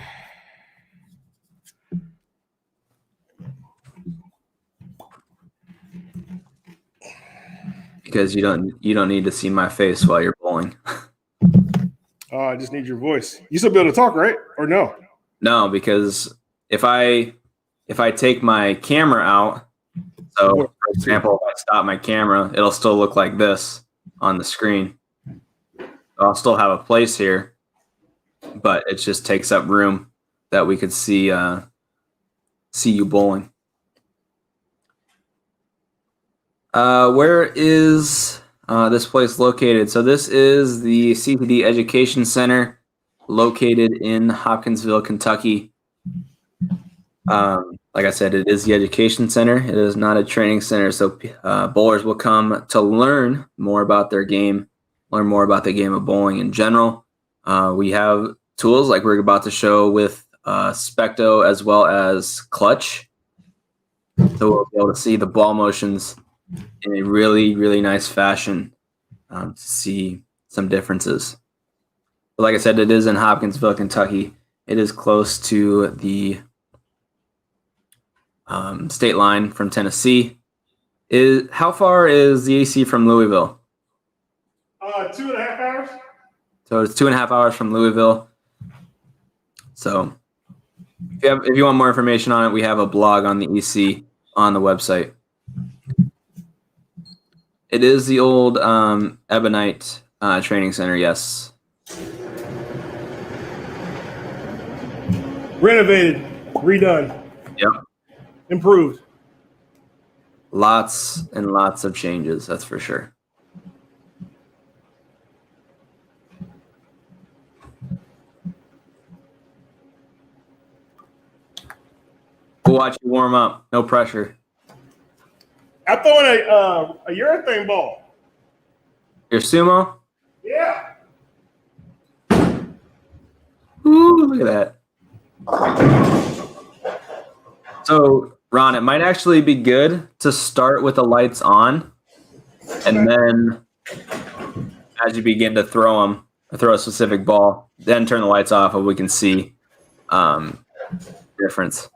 Speaker 2: Because you don't need to see my face while you're bowling.
Speaker 1: I just need your voice. You still be able to talk, right? Or no?
Speaker 2: No, because if I take my camera out, so for example, if I stop my camera, it'll still look like this on the screen. I'll still have a place here, but it just takes up room that we could see you bowling. Where is this place located? So this is the CPD Education Center located in Hopkinsville, Kentucky. Like I said, it is the education center. It is not a training center. So bowlers will come to learn more about their game, learn more about the game of bowling in general. We have tools like we're about to show with Specto as well as clutch. So we'll be able to see the ball motions in a really, really nice fashion to see some differences. But like I said, it is in Hopkinsville, Kentucky. It is close to the state line from Tennessee. How far is the AC from Louisville?
Speaker 1: 2.5 hours.
Speaker 2: So it's 2.5 hours from Louisville. So if you want more information on it, we have a blog on the EC on the website. It is the old Ebonite Training Center, yes.
Speaker 1: Renovated, redone.
Speaker 2: Yep.
Speaker 1: Improved.
Speaker 2: Lots and lots of changes, that's for sure. We'll watch you warm up. No pressure.
Speaker 1: I'm throwing a urethane ball.
Speaker 2: Your sumo?
Speaker 1: Yeah.
Speaker 2: Ooh, look at that. So, Ron, it might actually be good to start with the lights on, and then as you begin to throw a specific ball, then turn the lights off and we can see difference.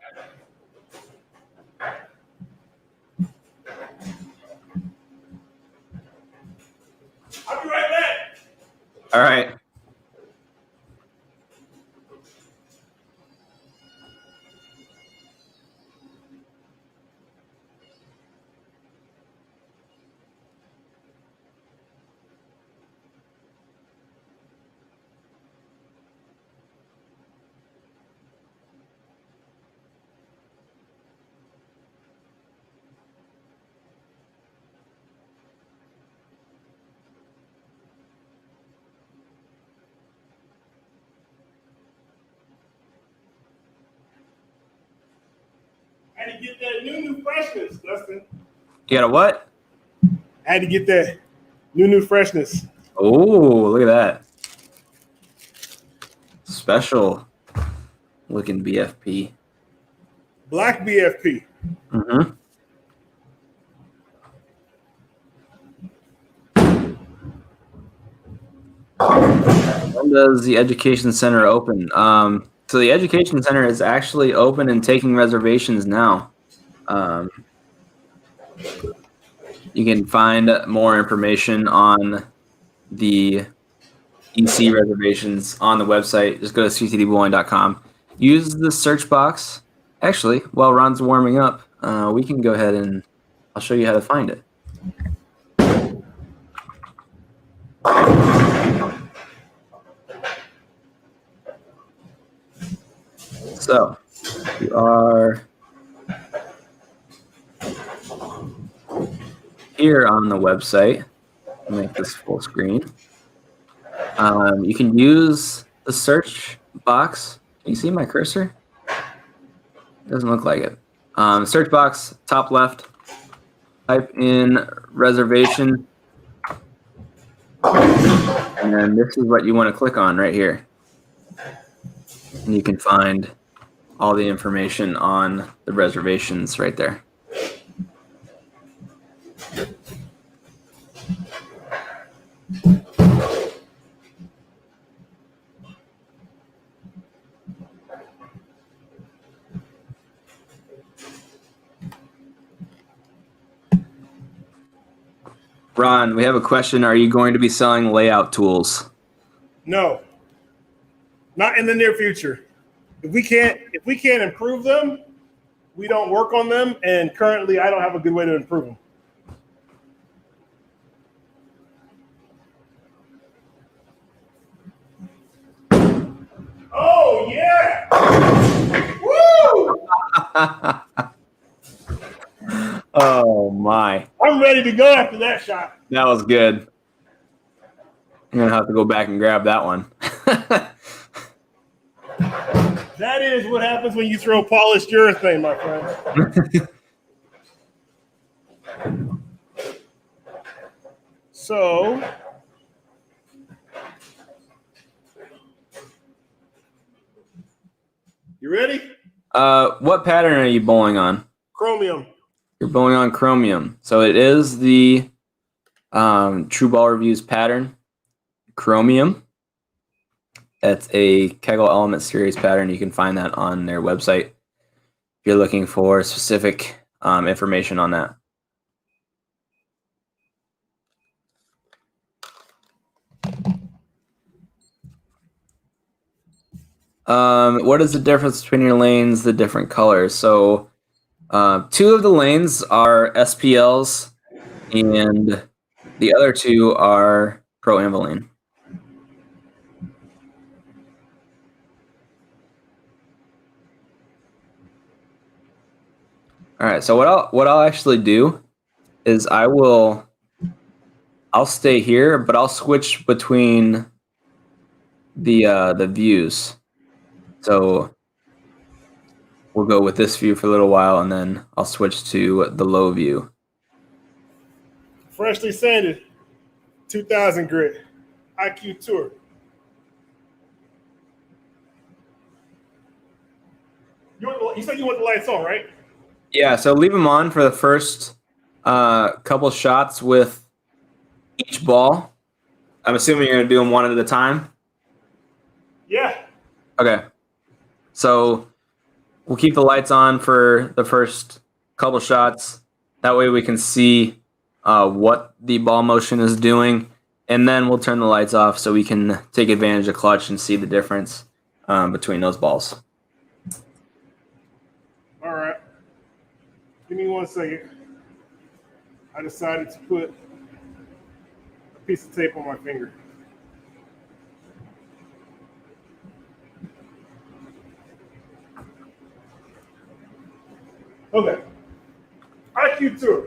Speaker 1: I'll be right back.
Speaker 2: All right.
Speaker 1: I had to get that new freshness, Dustin.
Speaker 2: You got a what?
Speaker 1: I had to get that new freshness.
Speaker 2: Oh, look at that. special looking BFP.
Speaker 1: Black BFP.
Speaker 2: Mm-hmm. When does the Education Center open? So the Education Center is actually open and taking reservations now. You can find more information on the EC reservations on the website. Just go to cctbowling.com. Use the search box. Actually, while Ron's warming up, we can go ahead and I'll show you how to find it. So you are here on the website. Make this full screen. You can use the search box. Can you see my cursor? Doesn't look like it. Search box, top left. Type in reservation. And then this is what you want to click on right here. And you can find all the information on the reservations right there. Ron, we have a question. Are you going to be selling layout tools?
Speaker 1: No, not in the near future. If we can't improve them, we don't work on them. And currently, I don't have a good way to improve them. Oh yeah! Woo!
Speaker 2: Oh my!
Speaker 1: I'm ready to go after that shot.
Speaker 2: That was good. I'm gonna have to go back and grab that one.
Speaker 1: That is what happens when you throw polished urethane, my friend. So, you ready?
Speaker 2: What pattern are you bowling on?
Speaker 1: Chromium.
Speaker 2: You're bowling on chromium. So it is the TruBallReviews pattern, chromium. That's a Kegel Element Series pattern. You can find that on their website if you're looking for specific information on that. What is the difference between your lanes, the different colors? So 2 of the lanes are SPLs, and the other 2 are Pro Aniline. All right. So what I'll actually do is I'll stay here, but I'll switch between the views. So we'll go with this view for a little while, and then I'll switch to the low view.
Speaker 1: Freshly sanded, 2000 grit, IQ Tour. You said you want the lights on, right?
Speaker 2: Yeah, so leave them on for the first couple shots with each ball. I'm assuming you're going to do them one at a time?
Speaker 1: Yeah.
Speaker 2: Okay. So we'll keep the lights on for the first couple shots. That way we can see what the ball motion is doing. And then we'll turn the lights off so we can take advantage of clutch and see the difference between those balls.
Speaker 1: All right. Give me 1 second. I decided to put a piece of tape on my finger. Okay. IQ Tour.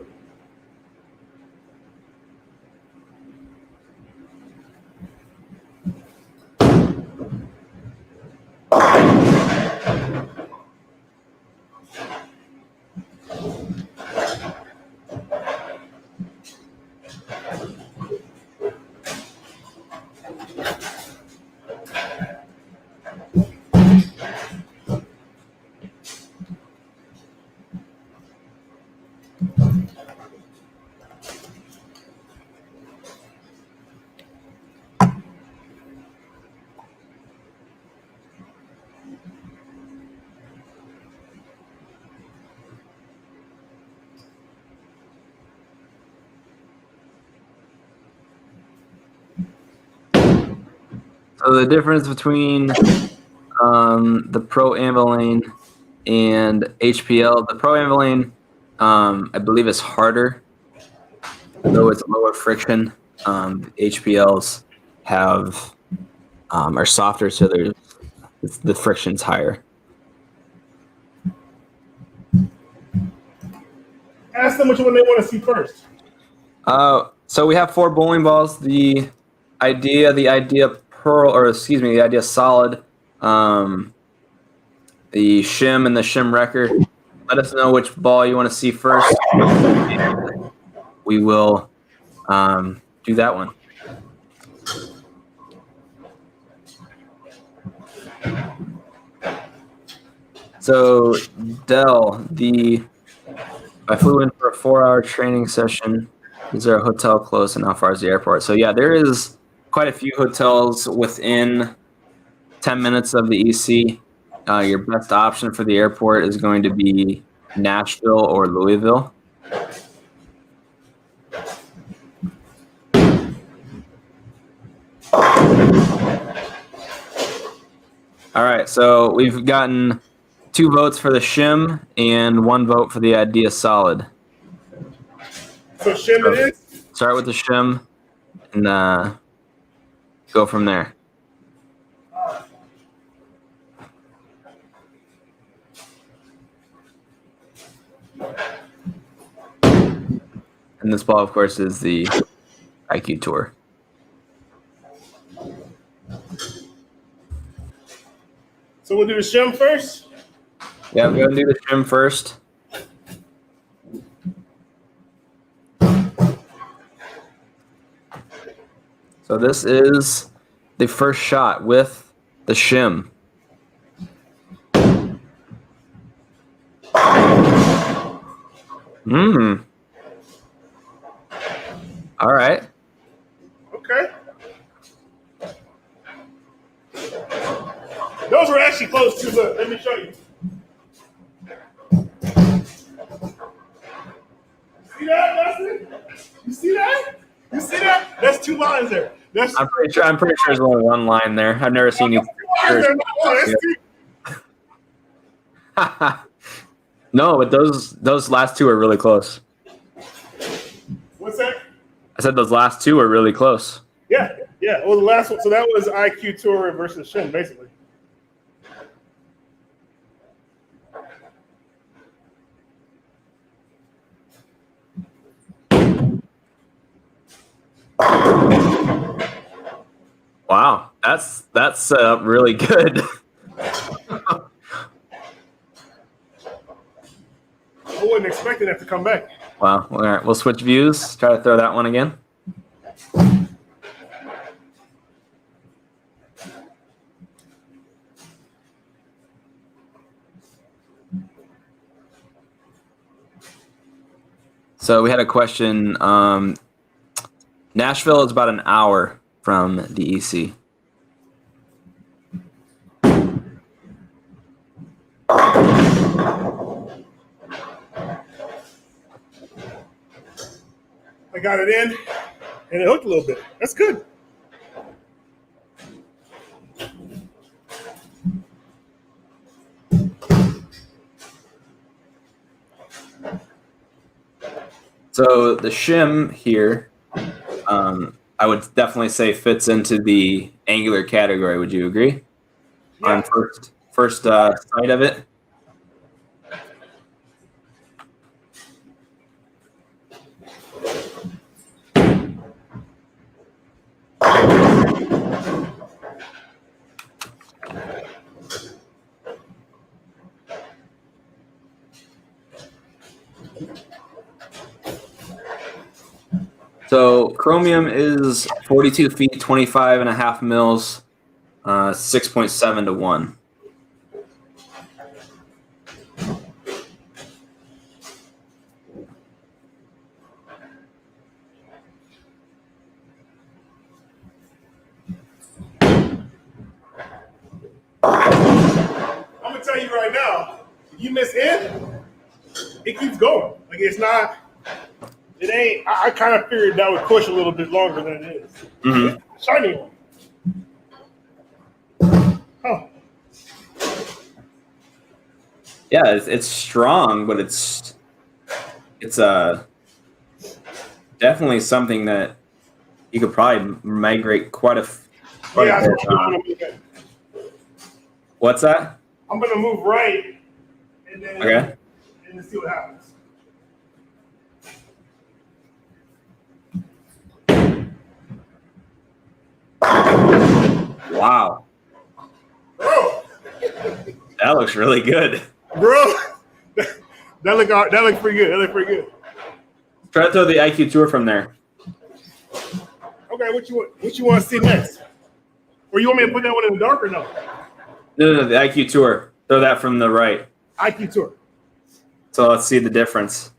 Speaker 2: So the difference between the Pro Amylane and HPL, the Pro Amylane, I believe is harder, though it's lower friction. HPLs are softer, so the friction's higher.
Speaker 1: Ask them which one they want to see first.
Speaker 2: So we have 4 bowling balls. The idea solid, the shim and the shim wrecker. Let us know which ball you want to see first. We will do that one. So Dell, I flew in for a 4-hour training session. Is there a hotel close, and how far is the airport? So yeah, there is quite a few hotels within 10 minutes of the EC. Your best option for the airport is going to be Nashville or Louisville. All right, so we've gotten 2 votes for the shim and 1 vote for the idea solid.
Speaker 1: So shim it is?
Speaker 2: Start with the shim and go from there. And this ball, of course, is the IQ Tour.
Speaker 1: So we'll do the shim first?
Speaker 2: Yeah, we're going to do the shim first. So this is the first shot with the shim. All right.
Speaker 1: Okay. Those were actually close to the. Let me show you. See that, Dustin? You see that? You see that? That's 2 lines there.
Speaker 2: I'm pretty sure there's only 1 line there. I've never seen you. No, but those last 2 are really close.
Speaker 1: What's that?
Speaker 2: I said those last 2 are really close.
Speaker 1: Yeah. Well, the last one. So that was IQ Tour versus Shin, basically.
Speaker 2: Wow, that's set up really good.
Speaker 1: I wasn't expecting that to come back.
Speaker 2: Wow. All right, we'll switch views. Try to throw that one again. So we had a question. Nashville is about an hour from the EC.
Speaker 1: I got it in, and it hooked a little bit. That's good.
Speaker 2: So the shim here, I would definitely say fits into the angular category. Would you agree? Yeah. On first sight of it. So chromium is 42 feet, 25.5 mils, 6.7 to 1.
Speaker 1: I'm gonna tell you right now, if you miss in, it keeps going. Like it's not. It ain't. I kind of figured that would push a little bit longer than it is.
Speaker 2: Mm-hmm.
Speaker 1: Shiny one. Oh.
Speaker 2: Yeah, it's strong, but it's definitely something that you could probably migrate quite a
Speaker 1: Yeah,
Speaker 2: bit. What's that?
Speaker 1: I'm gonna move right and then
Speaker 2: Okay.
Speaker 1: see what happens.
Speaker 2: Wow.
Speaker 1: Bro,
Speaker 2: That looks really good.
Speaker 1: bro, that looked pretty good. That looked pretty good.
Speaker 2: Try to throw the IQ tour from there.
Speaker 1: Okay, what you want to see next? Or you want me to put that one in the dark or no?
Speaker 2: No, the IQ tour. Throw that from the right.
Speaker 1: IQ tour.
Speaker 2: So let's see the difference.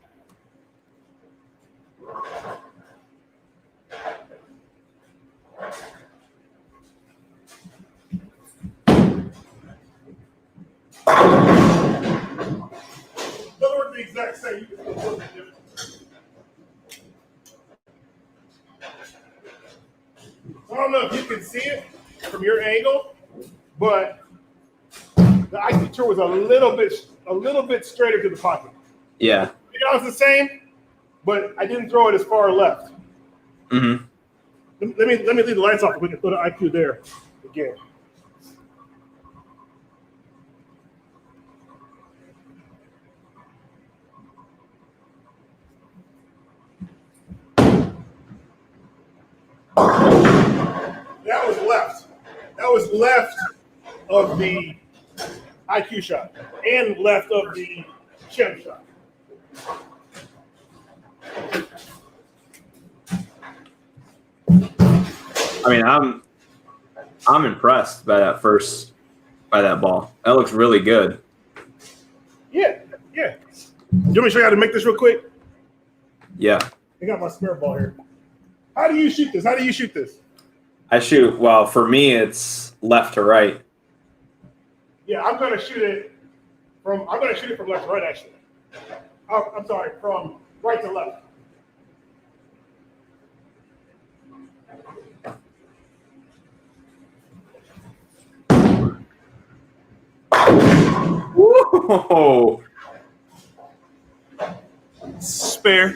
Speaker 1: Those are the exact same. You can look at different. I don't know if you can see it from your angle, but the IQ tour was a little bit straighter to the pocket.
Speaker 2: Yeah.
Speaker 1: It was the same, but I didn't throw it as far left.
Speaker 2: Mm-hmm.
Speaker 1: Let me leave the lights off. We can put an IQ there again. That was left. That was left of the IQ shot and left of the shim shot.
Speaker 2: I mean, I'm impressed by that ball. That looks really good.
Speaker 1: Yeah. Do you want me to show you how to make this real quick?
Speaker 2: Yeah.
Speaker 1: I got my spare ball here. How do you shoot this?
Speaker 2: I shoot, well, for me, it's left to right.
Speaker 1: Yeah, I'm gonna shoot it from left to right, actually. Oh, I'm sorry, from right to left.
Speaker 2: Whoa!
Speaker 1: Spare.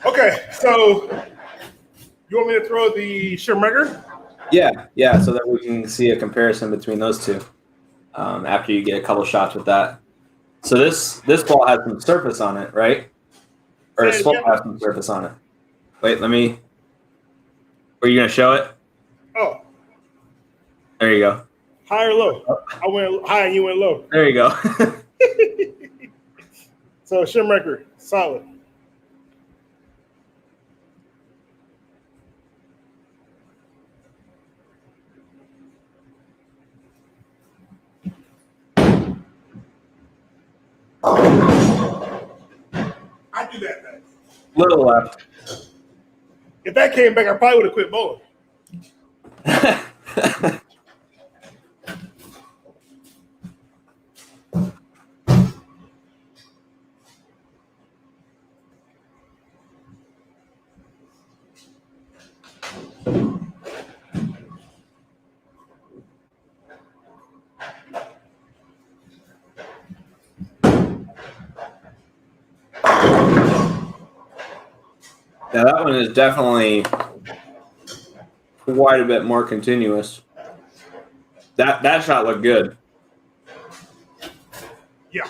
Speaker 1: Okay, so you want me to throw the shimmer?
Speaker 2: Yeah, so that we can see a comparison between those two after you get a couple shots with that. So this ball has some surface on it, right? Or this ball has some surface on it. Wait, let me. Are you gonna show it?
Speaker 1: Oh.
Speaker 2: There you go.
Speaker 1: High or low? I went high and you went low.
Speaker 2: There you go.
Speaker 1: So shim solid. I do that then.
Speaker 2: Little left.
Speaker 1: If that came back, I probably would have quit bowling.
Speaker 2: Yeah, that one is definitely quite a bit more continuous. That shot looked good.
Speaker 1: Yeah.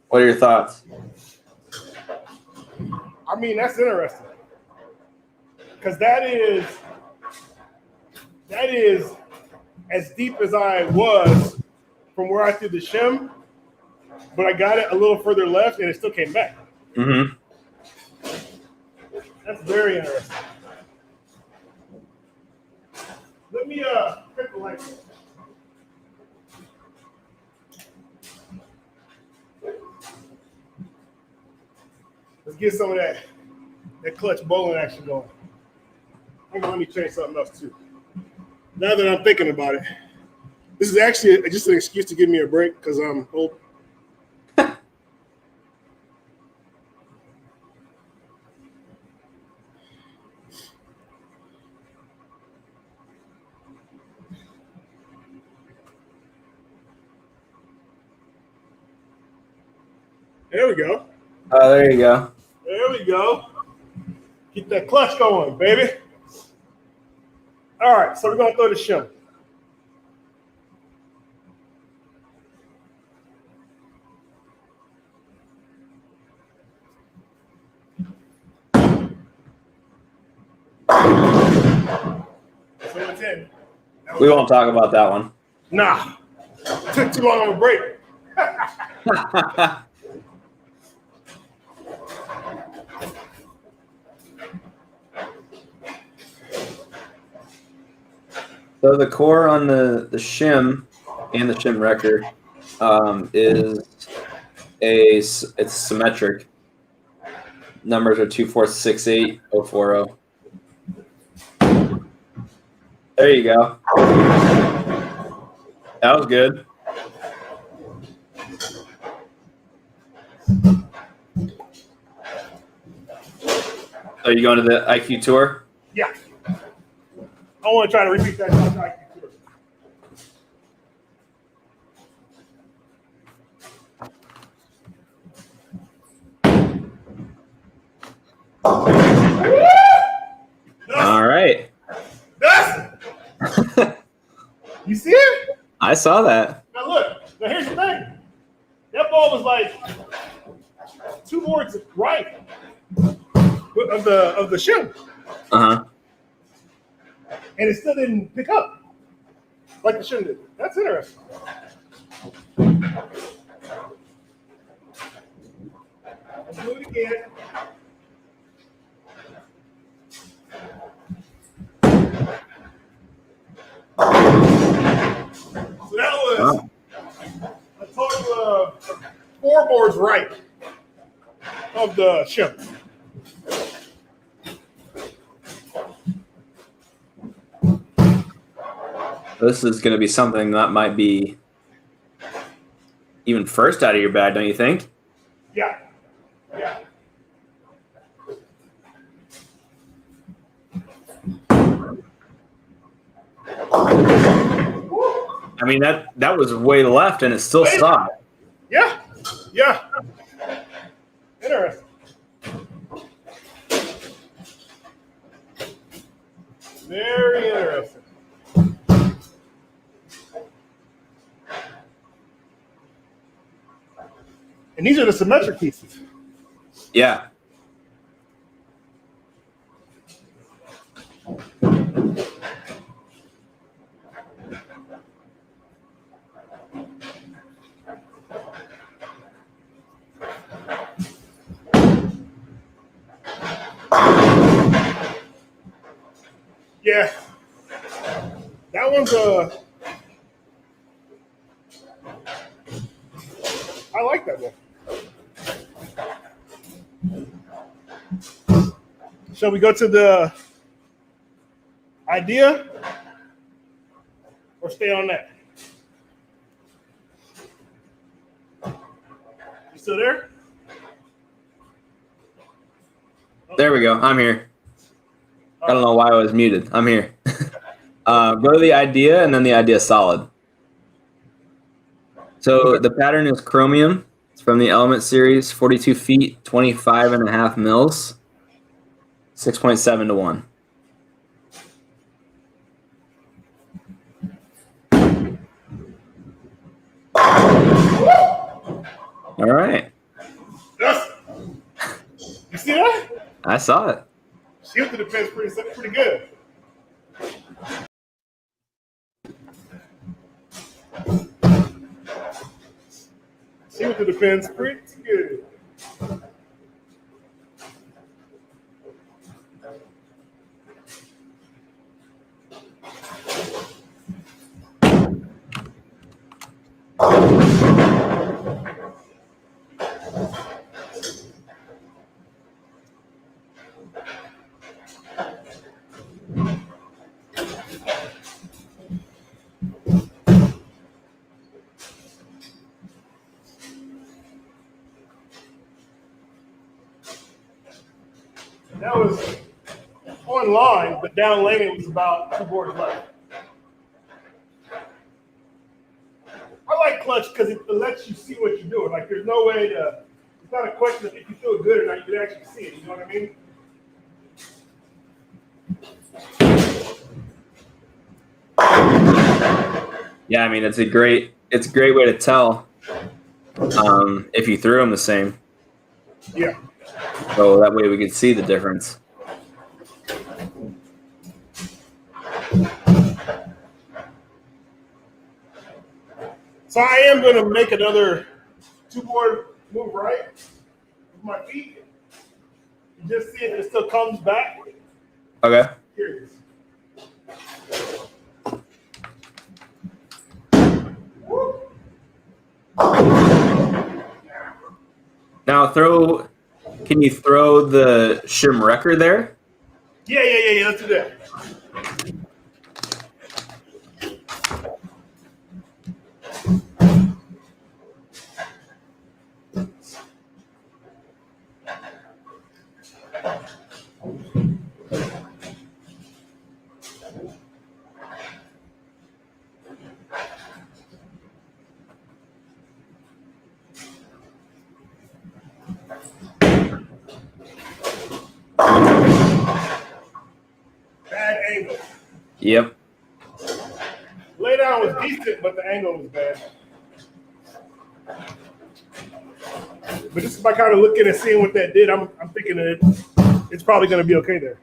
Speaker 2: What are your thoughts?
Speaker 1: I mean, that's interesting. Because that is as deep as I was from where I threw the shim, but I got it a little further left and it still came back.
Speaker 2: Mm-hmm.
Speaker 1: That's very interesting. Let me click the light. get some of that clutch bowling action going. Hold on, let me change something else too. Now that I'm thinking about it, this is actually just an excuse to give me a break because I'm old. There we go.
Speaker 2: Oh, there you go.
Speaker 1: There we go. Get that clutch going, baby. All right, so we're going to throw the shim. So it's in.
Speaker 2: We won't talk about that one.
Speaker 1: Nah. Took too long of a break.
Speaker 2: So the core on the shim and the shim wrecker it's symmetric. Numbers are 2468040. There you go. That was good. Are you going to the IQ tour?
Speaker 1: Yeah. I want to try to repeat that.
Speaker 2: All right.
Speaker 1: You see it?
Speaker 2: I saw that.
Speaker 1: Now look. Now here's the thing. That ball was like 2 boards right of the shim.
Speaker 2: Uh-huh.
Speaker 1: And it still didn't pick up like the shim did. That's interesting. Let's do it again. So that was a total of 4 boards right of the shim.
Speaker 2: This is going to be something that might be even first out of your bag, don't you think?
Speaker 1: Yeah. Yeah.
Speaker 2: I mean, that was way left, and it still stopped.
Speaker 1: Yeah. Yeah. Interesting. Very interesting. And these are the symmetric pieces.
Speaker 2: Yeah.
Speaker 1: Yeah. That one's I like that one. Shall we go to the idea or stay on that? You still there?
Speaker 2: There we go. I'm here. I don't know why I was muted. I'm here. Go to the idea and then the idea solid. So the pattern is chromium. It's from the Element series, 42 feet, 25.5 mils, 6.7 to 1. All right.
Speaker 1: Yes. You see that?
Speaker 2: I saw it.
Speaker 1: She went to the fence pretty good. She went to the fence pretty good. but down lane it was about 2 boards left. I like clutch because it lets you see what you're doing. Like there's no way to. It's not a question of if you feel good or not. You can actually see it. You know what I mean?
Speaker 2: Yeah, I mean it's a great way to tell if you threw them the same.
Speaker 1: Yeah.
Speaker 2: So that way we could see the difference.
Speaker 1: So I am going to make another 2-board move right with my feet. And just see if it still comes back.
Speaker 2: Okay.
Speaker 1: Here it is.
Speaker 2: Now can you throw the shim wrecker there?
Speaker 1: Yeah. Let's do that. Bad angle.
Speaker 2: Yep.
Speaker 1: Lay down was decent, but the angle was bad. But just by kind of looking and seeing what that did, I'm thinking that it's probably going to be okay there.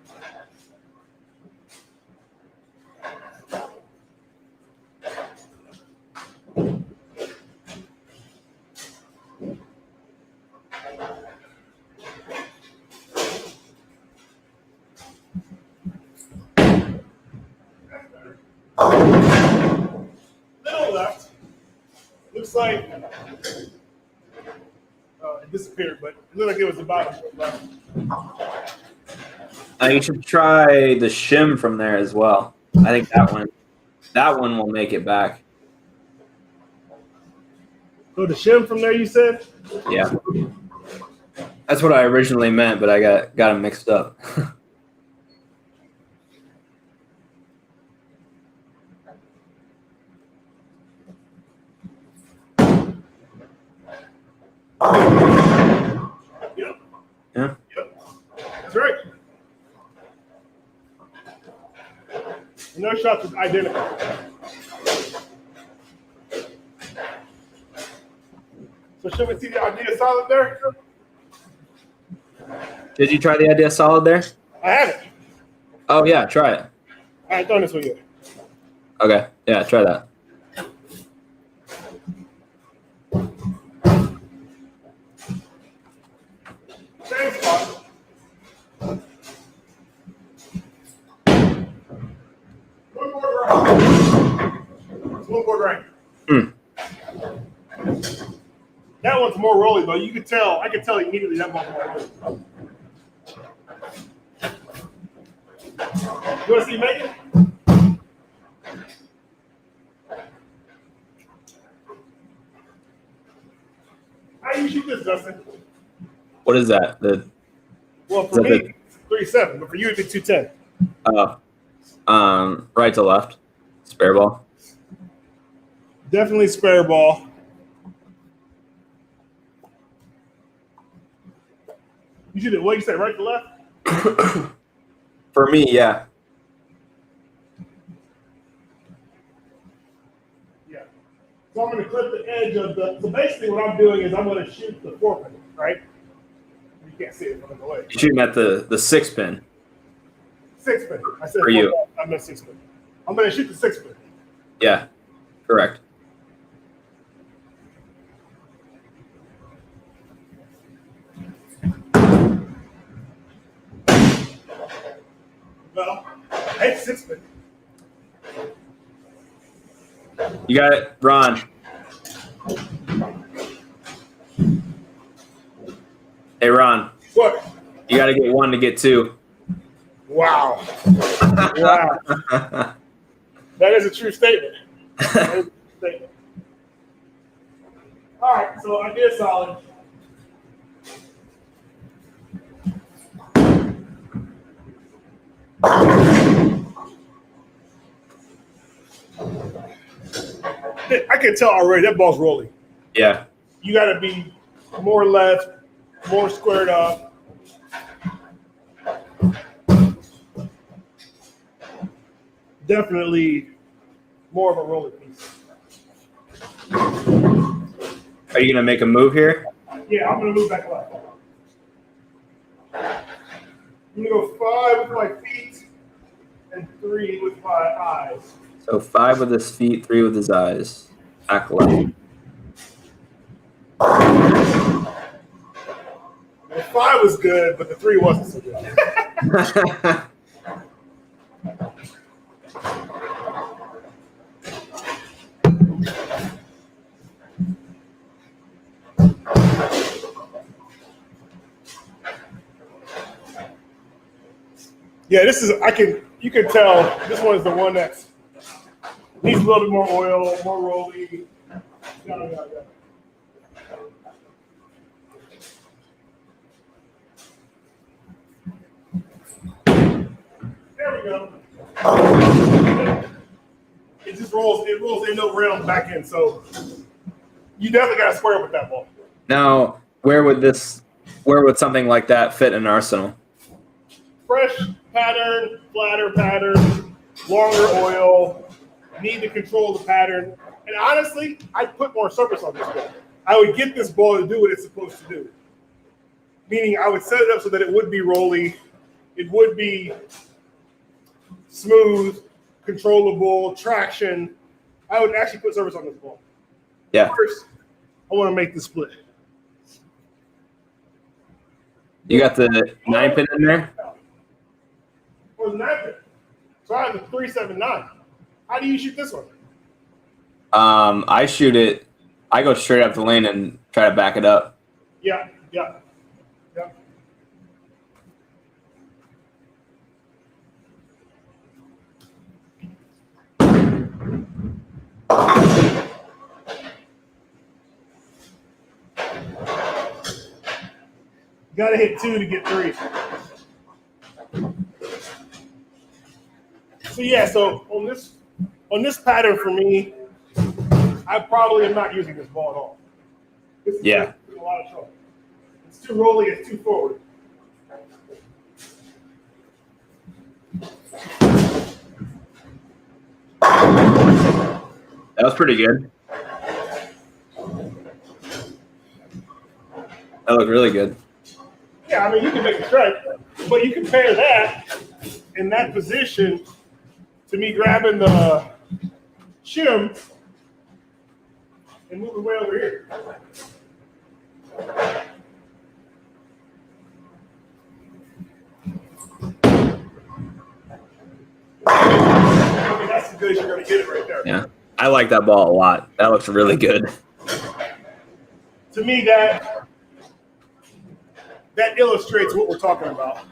Speaker 1: Little left. Looks like it disappeared, but it looked like it was about a foot left.
Speaker 2: You should try the shim from there as well. I think that one will make it back.
Speaker 1: So the shim from there, you said?
Speaker 2: Yeah. That's what I originally meant, but I got them mixed up.
Speaker 1: Yep.
Speaker 2: Yeah.
Speaker 1: Yep. That's right. No shots is identical. So should we see the idea solid there?
Speaker 2: Did you try the idea solid there?
Speaker 1: I have it.
Speaker 2: Oh yeah, try it.
Speaker 1: I ain't done this one yet.
Speaker 2: Okay. Yeah, try that.
Speaker 1: Same spot. One board right. One board right. That one's more rolly though. You could tell. I could tell immediately that one's more rolly. You want to see Megan? How do you shoot this, Dustin?
Speaker 2: What is that?
Speaker 1: Well, for me, 3.7, but for you, it'd be 2.10.
Speaker 2: Right to left, spare ball.
Speaker 1: Definitely spare ball. You should. What you say? Right to left?
Speaker 2: For me, yeah.
Speaker 1: Yeah. So I'm going to clip the edge of the. So basically, what I'm doing is I'm going to shoot the 4-pin, right? You can't see it from the way.
Speaker 2: You're shooting at the 6-pin.
Speaker 1: 6-pin. I said
Speaker 2: For you.
Speaker 1: I meant 6-pin. I'm going to shoot the 6-pin.
Speaker 2: Yeah, correct.
Speaker 1: Well, hey, 6-pin.
Speaker 2: You got it, Ron. Hey, Ron.
Speaker 1: What?
Speaker 2: You got to get 1 to get 2.
Speaker 1: Wow. Wow. That is a true statement. That is a true statement. All right, so I did solid. I can tell already that ball's rolling.
Speaker 2: Yeah.
Speaker 1: You got to be more left, more squared up. Definitely more of a rolling piece.
Speaker 2: Are you gonna make a move here?
Speaker 1: Yeah, I'm gonna move back left. I'm gonna go 5 with my feet and 3 with my eyes.
Speaker 2: So 5 with his feet, 3 with his eyes. Back left.
Speaker 1: The 5 was good, but the 3 wasn't so good. Yeah, this is, you can tell this one is the one that needs a little bit more oil, more rolling. There we go. It just rolls in no realm back in. So you definitely got to square up with that ball.
Speaker 2: Now, where would something like that fit in an arsenal?
Speaker 1: Fresh pattern, flatter pattern, longer oil, need to control the pattern. And honestly, I'd put more surface on this ball. I would get this ball to do what it's supposed to do. Meaning I would set it up so that it would be rolly, it would be smooth, controllable, traction. I would actually put surface on this ball.
Speaker 2: Yeah.
Speaker 1: First, I want to make the split.
Speaker 2: You got the 9-pin in there?
Speaker 1: Or the 9-pin. So I have the 379. How do you shoot this one?
Speaker 2: I shoot it. I go straight up the lane and try to back it up.
Speaker 1: Yeah. Got to hit 2 to get 3. So yeah, so on this pattern for me, I probably am not using this ball at all. This is a lot of trouble. It's too rolly, it's too forward.
Speaker 2: That was pretty good. That looked really good.
Speaker 1: Yeah, I mean, you can make a strike, but you compare that in that position to me grabbing the shim and moving way over here. I mean, that's as good as you're going to get it right there.
Speaker 2: Yeah. I like that ball a lot. That looks really good.
Speaker 1: To me, that illustrates what we're talking about.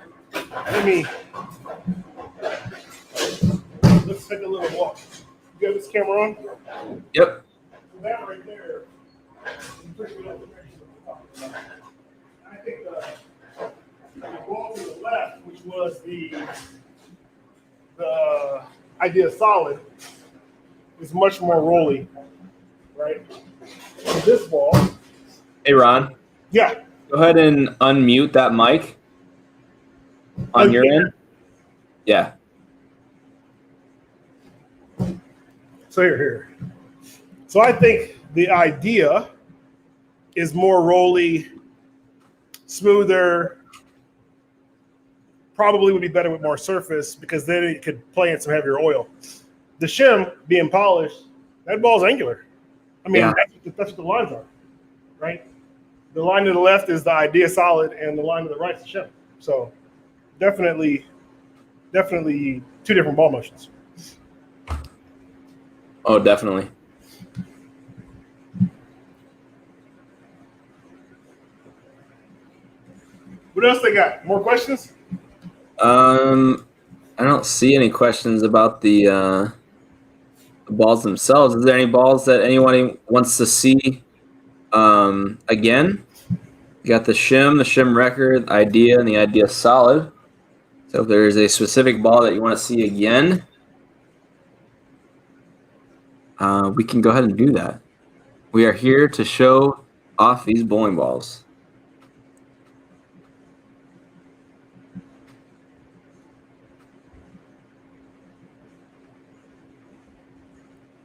Speaker 1: Let's take a little walk. You got this camera on?
Speaker 2: Yep.
Speaker 1: That right there is pretty good illustration of what we're talking about. I think the ball to the left, which was the idea solid, is much more rolly, right? So this ball.
Speaker 2: Hey, Ron.
Speaker 1: Yeah.
Speaker 2: Go ahead and unmute that mic on your end. Yeah.
Speaker 1: So here. So I think the idea is more rolly, smoother, probably would be better with more surface because then it could play in some heavier oil. The shim being polished, that ball's angular. I mean, that's what the lines are, right? The line to the left is the idea solid, and the line to the right is the shim. So definitely two different ball motions.
Speaker 2: Oh, definitely.
Speaker 1: What else they got? More questions?
Speaker 2: I don't see any questions about the balls themselves. Is there any balls that anyone wants to see again? You got the shim record, idea, and the idea solid. So if there's a specific ball that you want to see again, We can go ahead and do that. We are here to show off these bowling balls.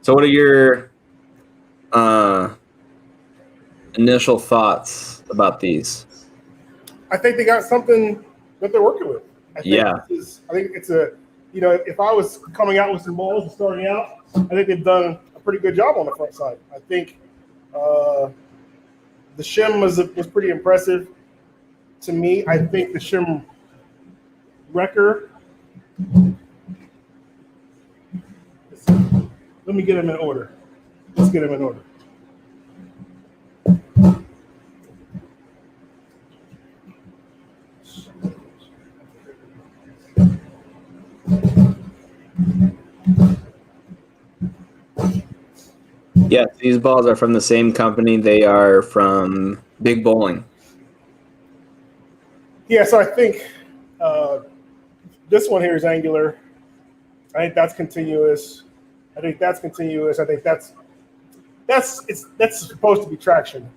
Speaker 2: So what are your initial thoughts about these?
Speaker 3: I think they got something that they're working with. I think it's a, if I was coming out with some balls and starting out, I think they've done a pretty good job on the front side. I think the shim was pretty impressive to me. I think the shim wrecker. Let me get them in order. Let's get them in order.
Speaker 2: Yes, these balls are from the same company. They are from Big Bowling.
Speaker 3: Yeah, so I think this one here is angular. I think that's continuous. I think that's continuous. I think that's supposed to be traction.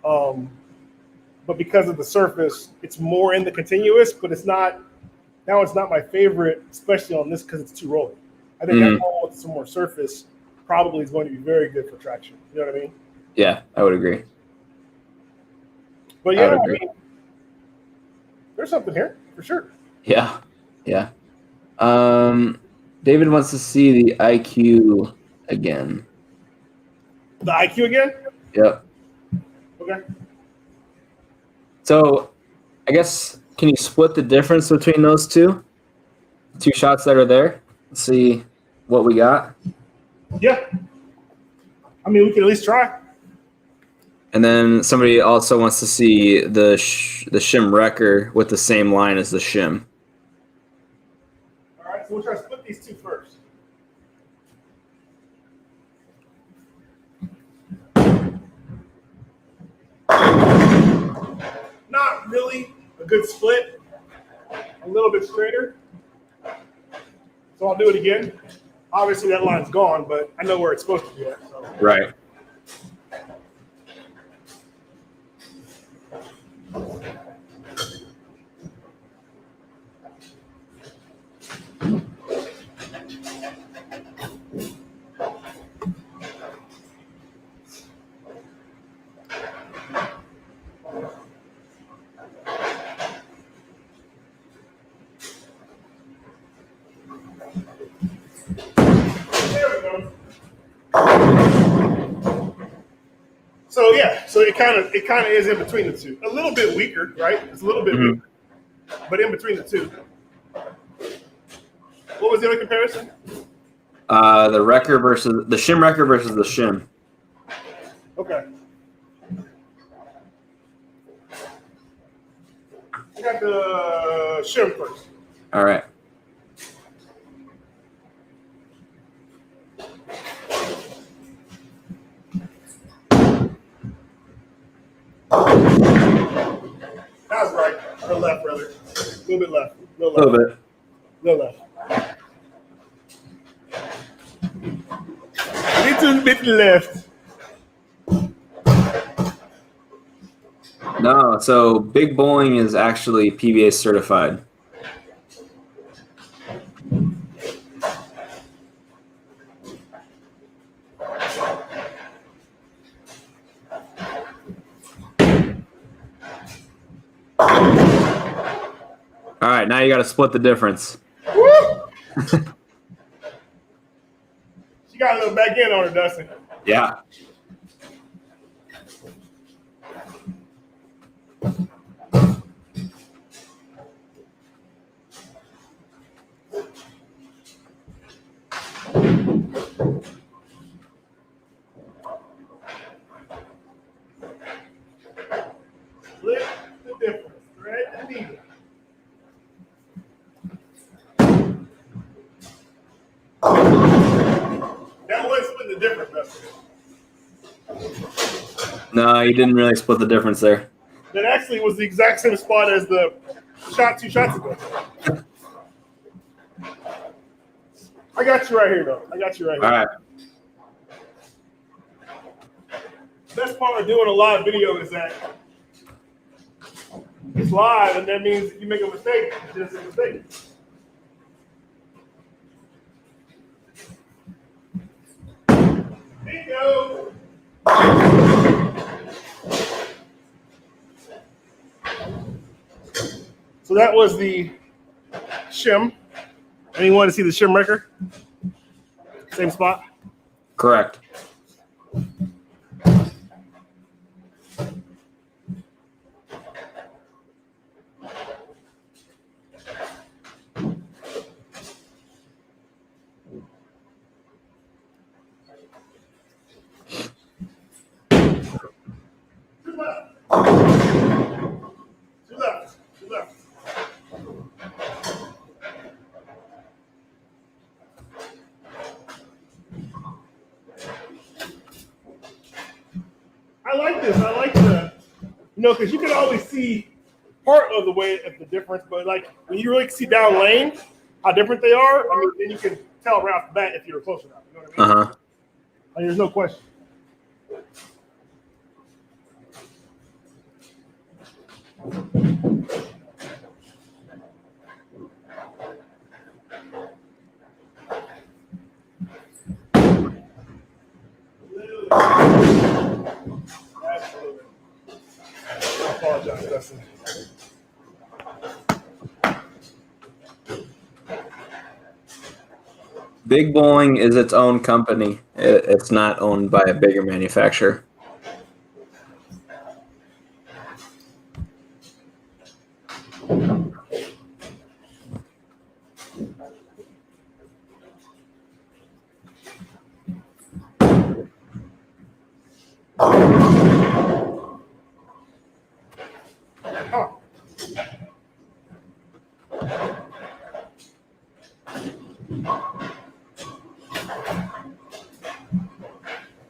Speaker 3: But because of the surface, it's more in the continuous, but it's not. Now it's not my favorite, especially on this because it's too rolling. I think that ball with some more surface probably is going to be very good for traction. You know what I mean?
Speaker 2: Yeah, I would agree.
Speaker 3: But yeah, I mean, there's something here for sure.
Speaker 2: Yeah. David wants to see the IQ again.
Speaker 3: The IQ again?
Speaker 2: Yep.
Speaker 3: Okay.
Speaker 2: So, I guess, can you split the difference between those two shots that are there? Let's see what we got.
Speaker 3: Yeah. I mean, we can at least try.
Speaker 2: And then somebody also wants to see the shim wrecker with the same line as the shim.
Speaker 3: All right, so we'll try to split these two first. Not really a good split. A little bit straighter. So I'll do it again. Obviously, that line's gone, but I know where it's supposed to be at. So.
Speaker 2: Right.
Speaker 3: So yeah, so it kind of is in between the two. A little bit weaker, right? It's a little bit weaker, but in between the two. What was the other comparison?
Speaker 2: The wrecker versus the shim wrecker versus the shim.
Speaker 3: Okay. I got the shim first.
Speaker 2: All right.
Speaker 3: That was right. Or left, rather. A little bit left.
Speaker 2: A little bit.
Speaker 3: Little left. Little bit left.
Speaker 2: No, so Big Bowling is actually PBA certified. All right, now you got to split the difference.
Speaker 3: Woo! She got a little back end on her, Dustin.
Speaker 2: Yeah.
Speaker 3: Split the difference. Thread the needle. That was split the difference, Dustin.
Speaker 2: No, you didn't really split the difference there.
Speaker 3: That actually was the exact same spot as the shot 2 shots ago. I got you right here, though. I got you right here.
Speaker 2: All right.
Speaker 3: best part of doing a live video is that it's live, and that means if you make a mistake, it's just a mistake. Bingo! So that was the shim. Anyone to see the shim wrecker? Same spot?
Speaker 2: Correct.
Speaker 3: Two left. I like this. I like because you can always see part of the way of the difference, but like when you really see down lane how different they are, I mean, then you can tell right off the bat if you're close enough. You know what I mean?
Speaker 2: Uh-huh.
Speaker 3: Like, there's no question. Absolutely. I apologize, Dustin.
Speaker 2: Big Bowling is its own company. It's not owned by a bigger manufacturer.
Speaker 3: Oh.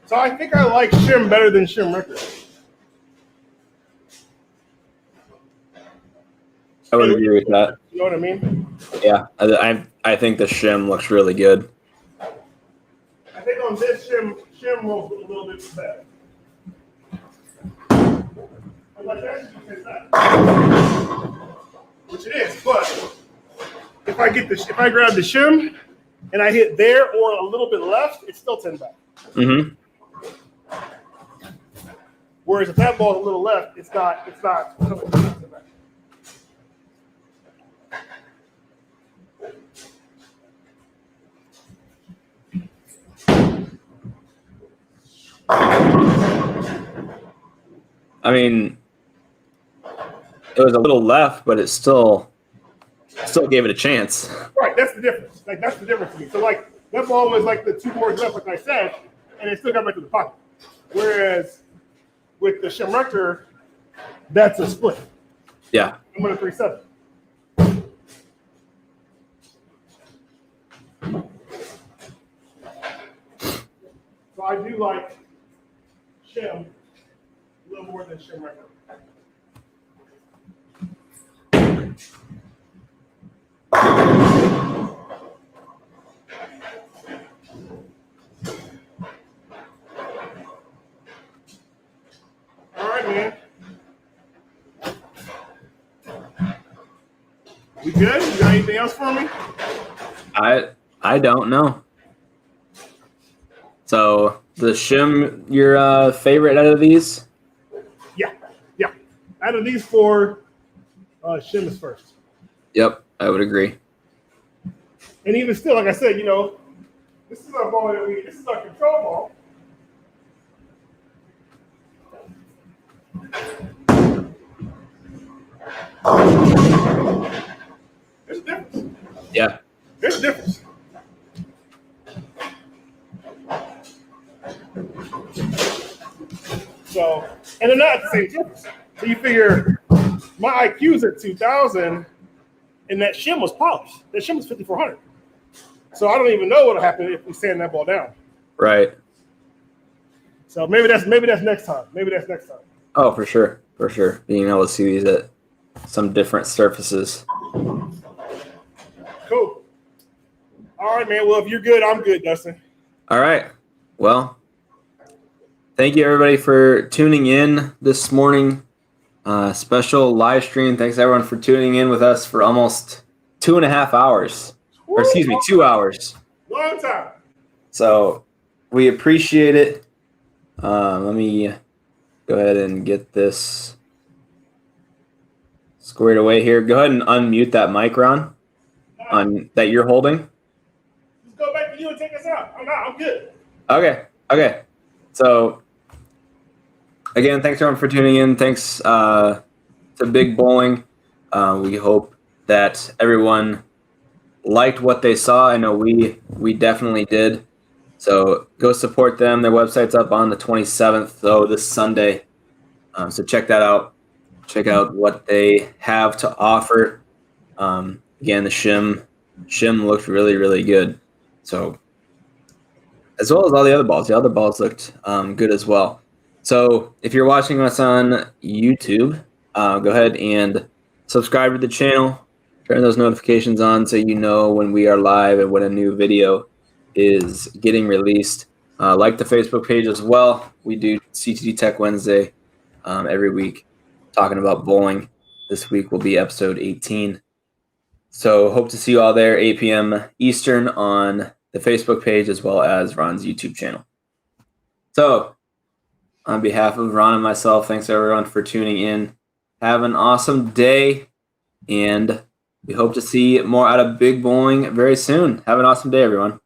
Speaker 3: So I think I like shim better than shim wrecker.
Speaker 2: I would agree with that.
Speaker 3: You know what I mean?
Speaker 2: Yeah, I think the shim looks really good.
Speaker 3: I think on this shim rolls a little bit better. Like that should be that. Which it is, but if I grab the shim and I hit there or a little bit left, it's still 10 back.
Speaker 2: Mm-hmm.
Speaker 3: Whereas if that ball's a little left, it's not.
Speaker 2: I mean, it was a little left, but it still gave it a chance.
Speaker 3: Right, that's the difference. Like that's the difference to me. So like that ball was like the 2 boards left, like I said, and it still got back to the pocket. Whereas with the Shimrector, that's a split.
Speaker 2: Yeah.
Speaker 3: I'm going to 3-7. So I do like Shim a little more than Shimrector. All right, man. We good? You got anything else for me?
Speaker 2: I don't know. So the shim, your favorite out of these?
Speaker 3: Yeah. Out of these 4, Shim is first.
Speaker 2: Yep, I would agree.
Speaker 3: And even still, like I said, this is our ball this is our control ball. There's a difference.
Speaker 2: Yeah.
Speaker 3: There's a difference. So, and they're not at the same difference. So you figure my IQ's at 2,000, and that shim was polished. That shim was 5,400. So I don't even know what'll happen if we sand that ball down.
Speaker 2: Right.
Speaker 3: So maybe that's next time. Maybe that's next time.
Speaker 2: Oh, for sure. For sure. Being able to see these at some different surfaces.
Speaker 3: Cool. All right, man. Well, if you're good, I'm good, Dustin.
Speaker 2: All right. Well, thank you everybody for tuning in this morning. Special live stream. Thanks everyone for tuning in with us for almost 2.5 hours. Or excuse me, 2 hours.
Speaker 3: Long time.
Speaker 2: So we appreciate it. Let me go ahead and get this squared away here. Go ahead and unmute that mic, Ron, that you're holding.
Speaker 3: Just go back to you and take us out. I'm good.
Speaker 2: Okay. So again, thanks everyone for tuning in. Thanks to Big Bowling. We hope that everyone liked what they saw. I know we definitely did. So go support them. Their website's up on the 27th, though, this Sunday. So check that out. Check out what they have to offer. Again, the shim looked really, really good. So as well as all the other balls. The other balls looked good as well. So if you're watching us on YouTube, go ahead and subscribe to the channel. Turn those notifications on so you know when we are live and when a new video is getting released. Like the Facebook page as well. We do CTD Tech Wednesday every week talking about bowling. This week will be episode 18. So hope to see you all there, 8 p.m. Eastern on the Facebook page as well as Ron's YouTube channel. So on behalf of Ron and myself, thanks everyone for tuning in. Have an awesome day, and we hope to see more out of Big Bowling very soon. Have an awesome day, everyone.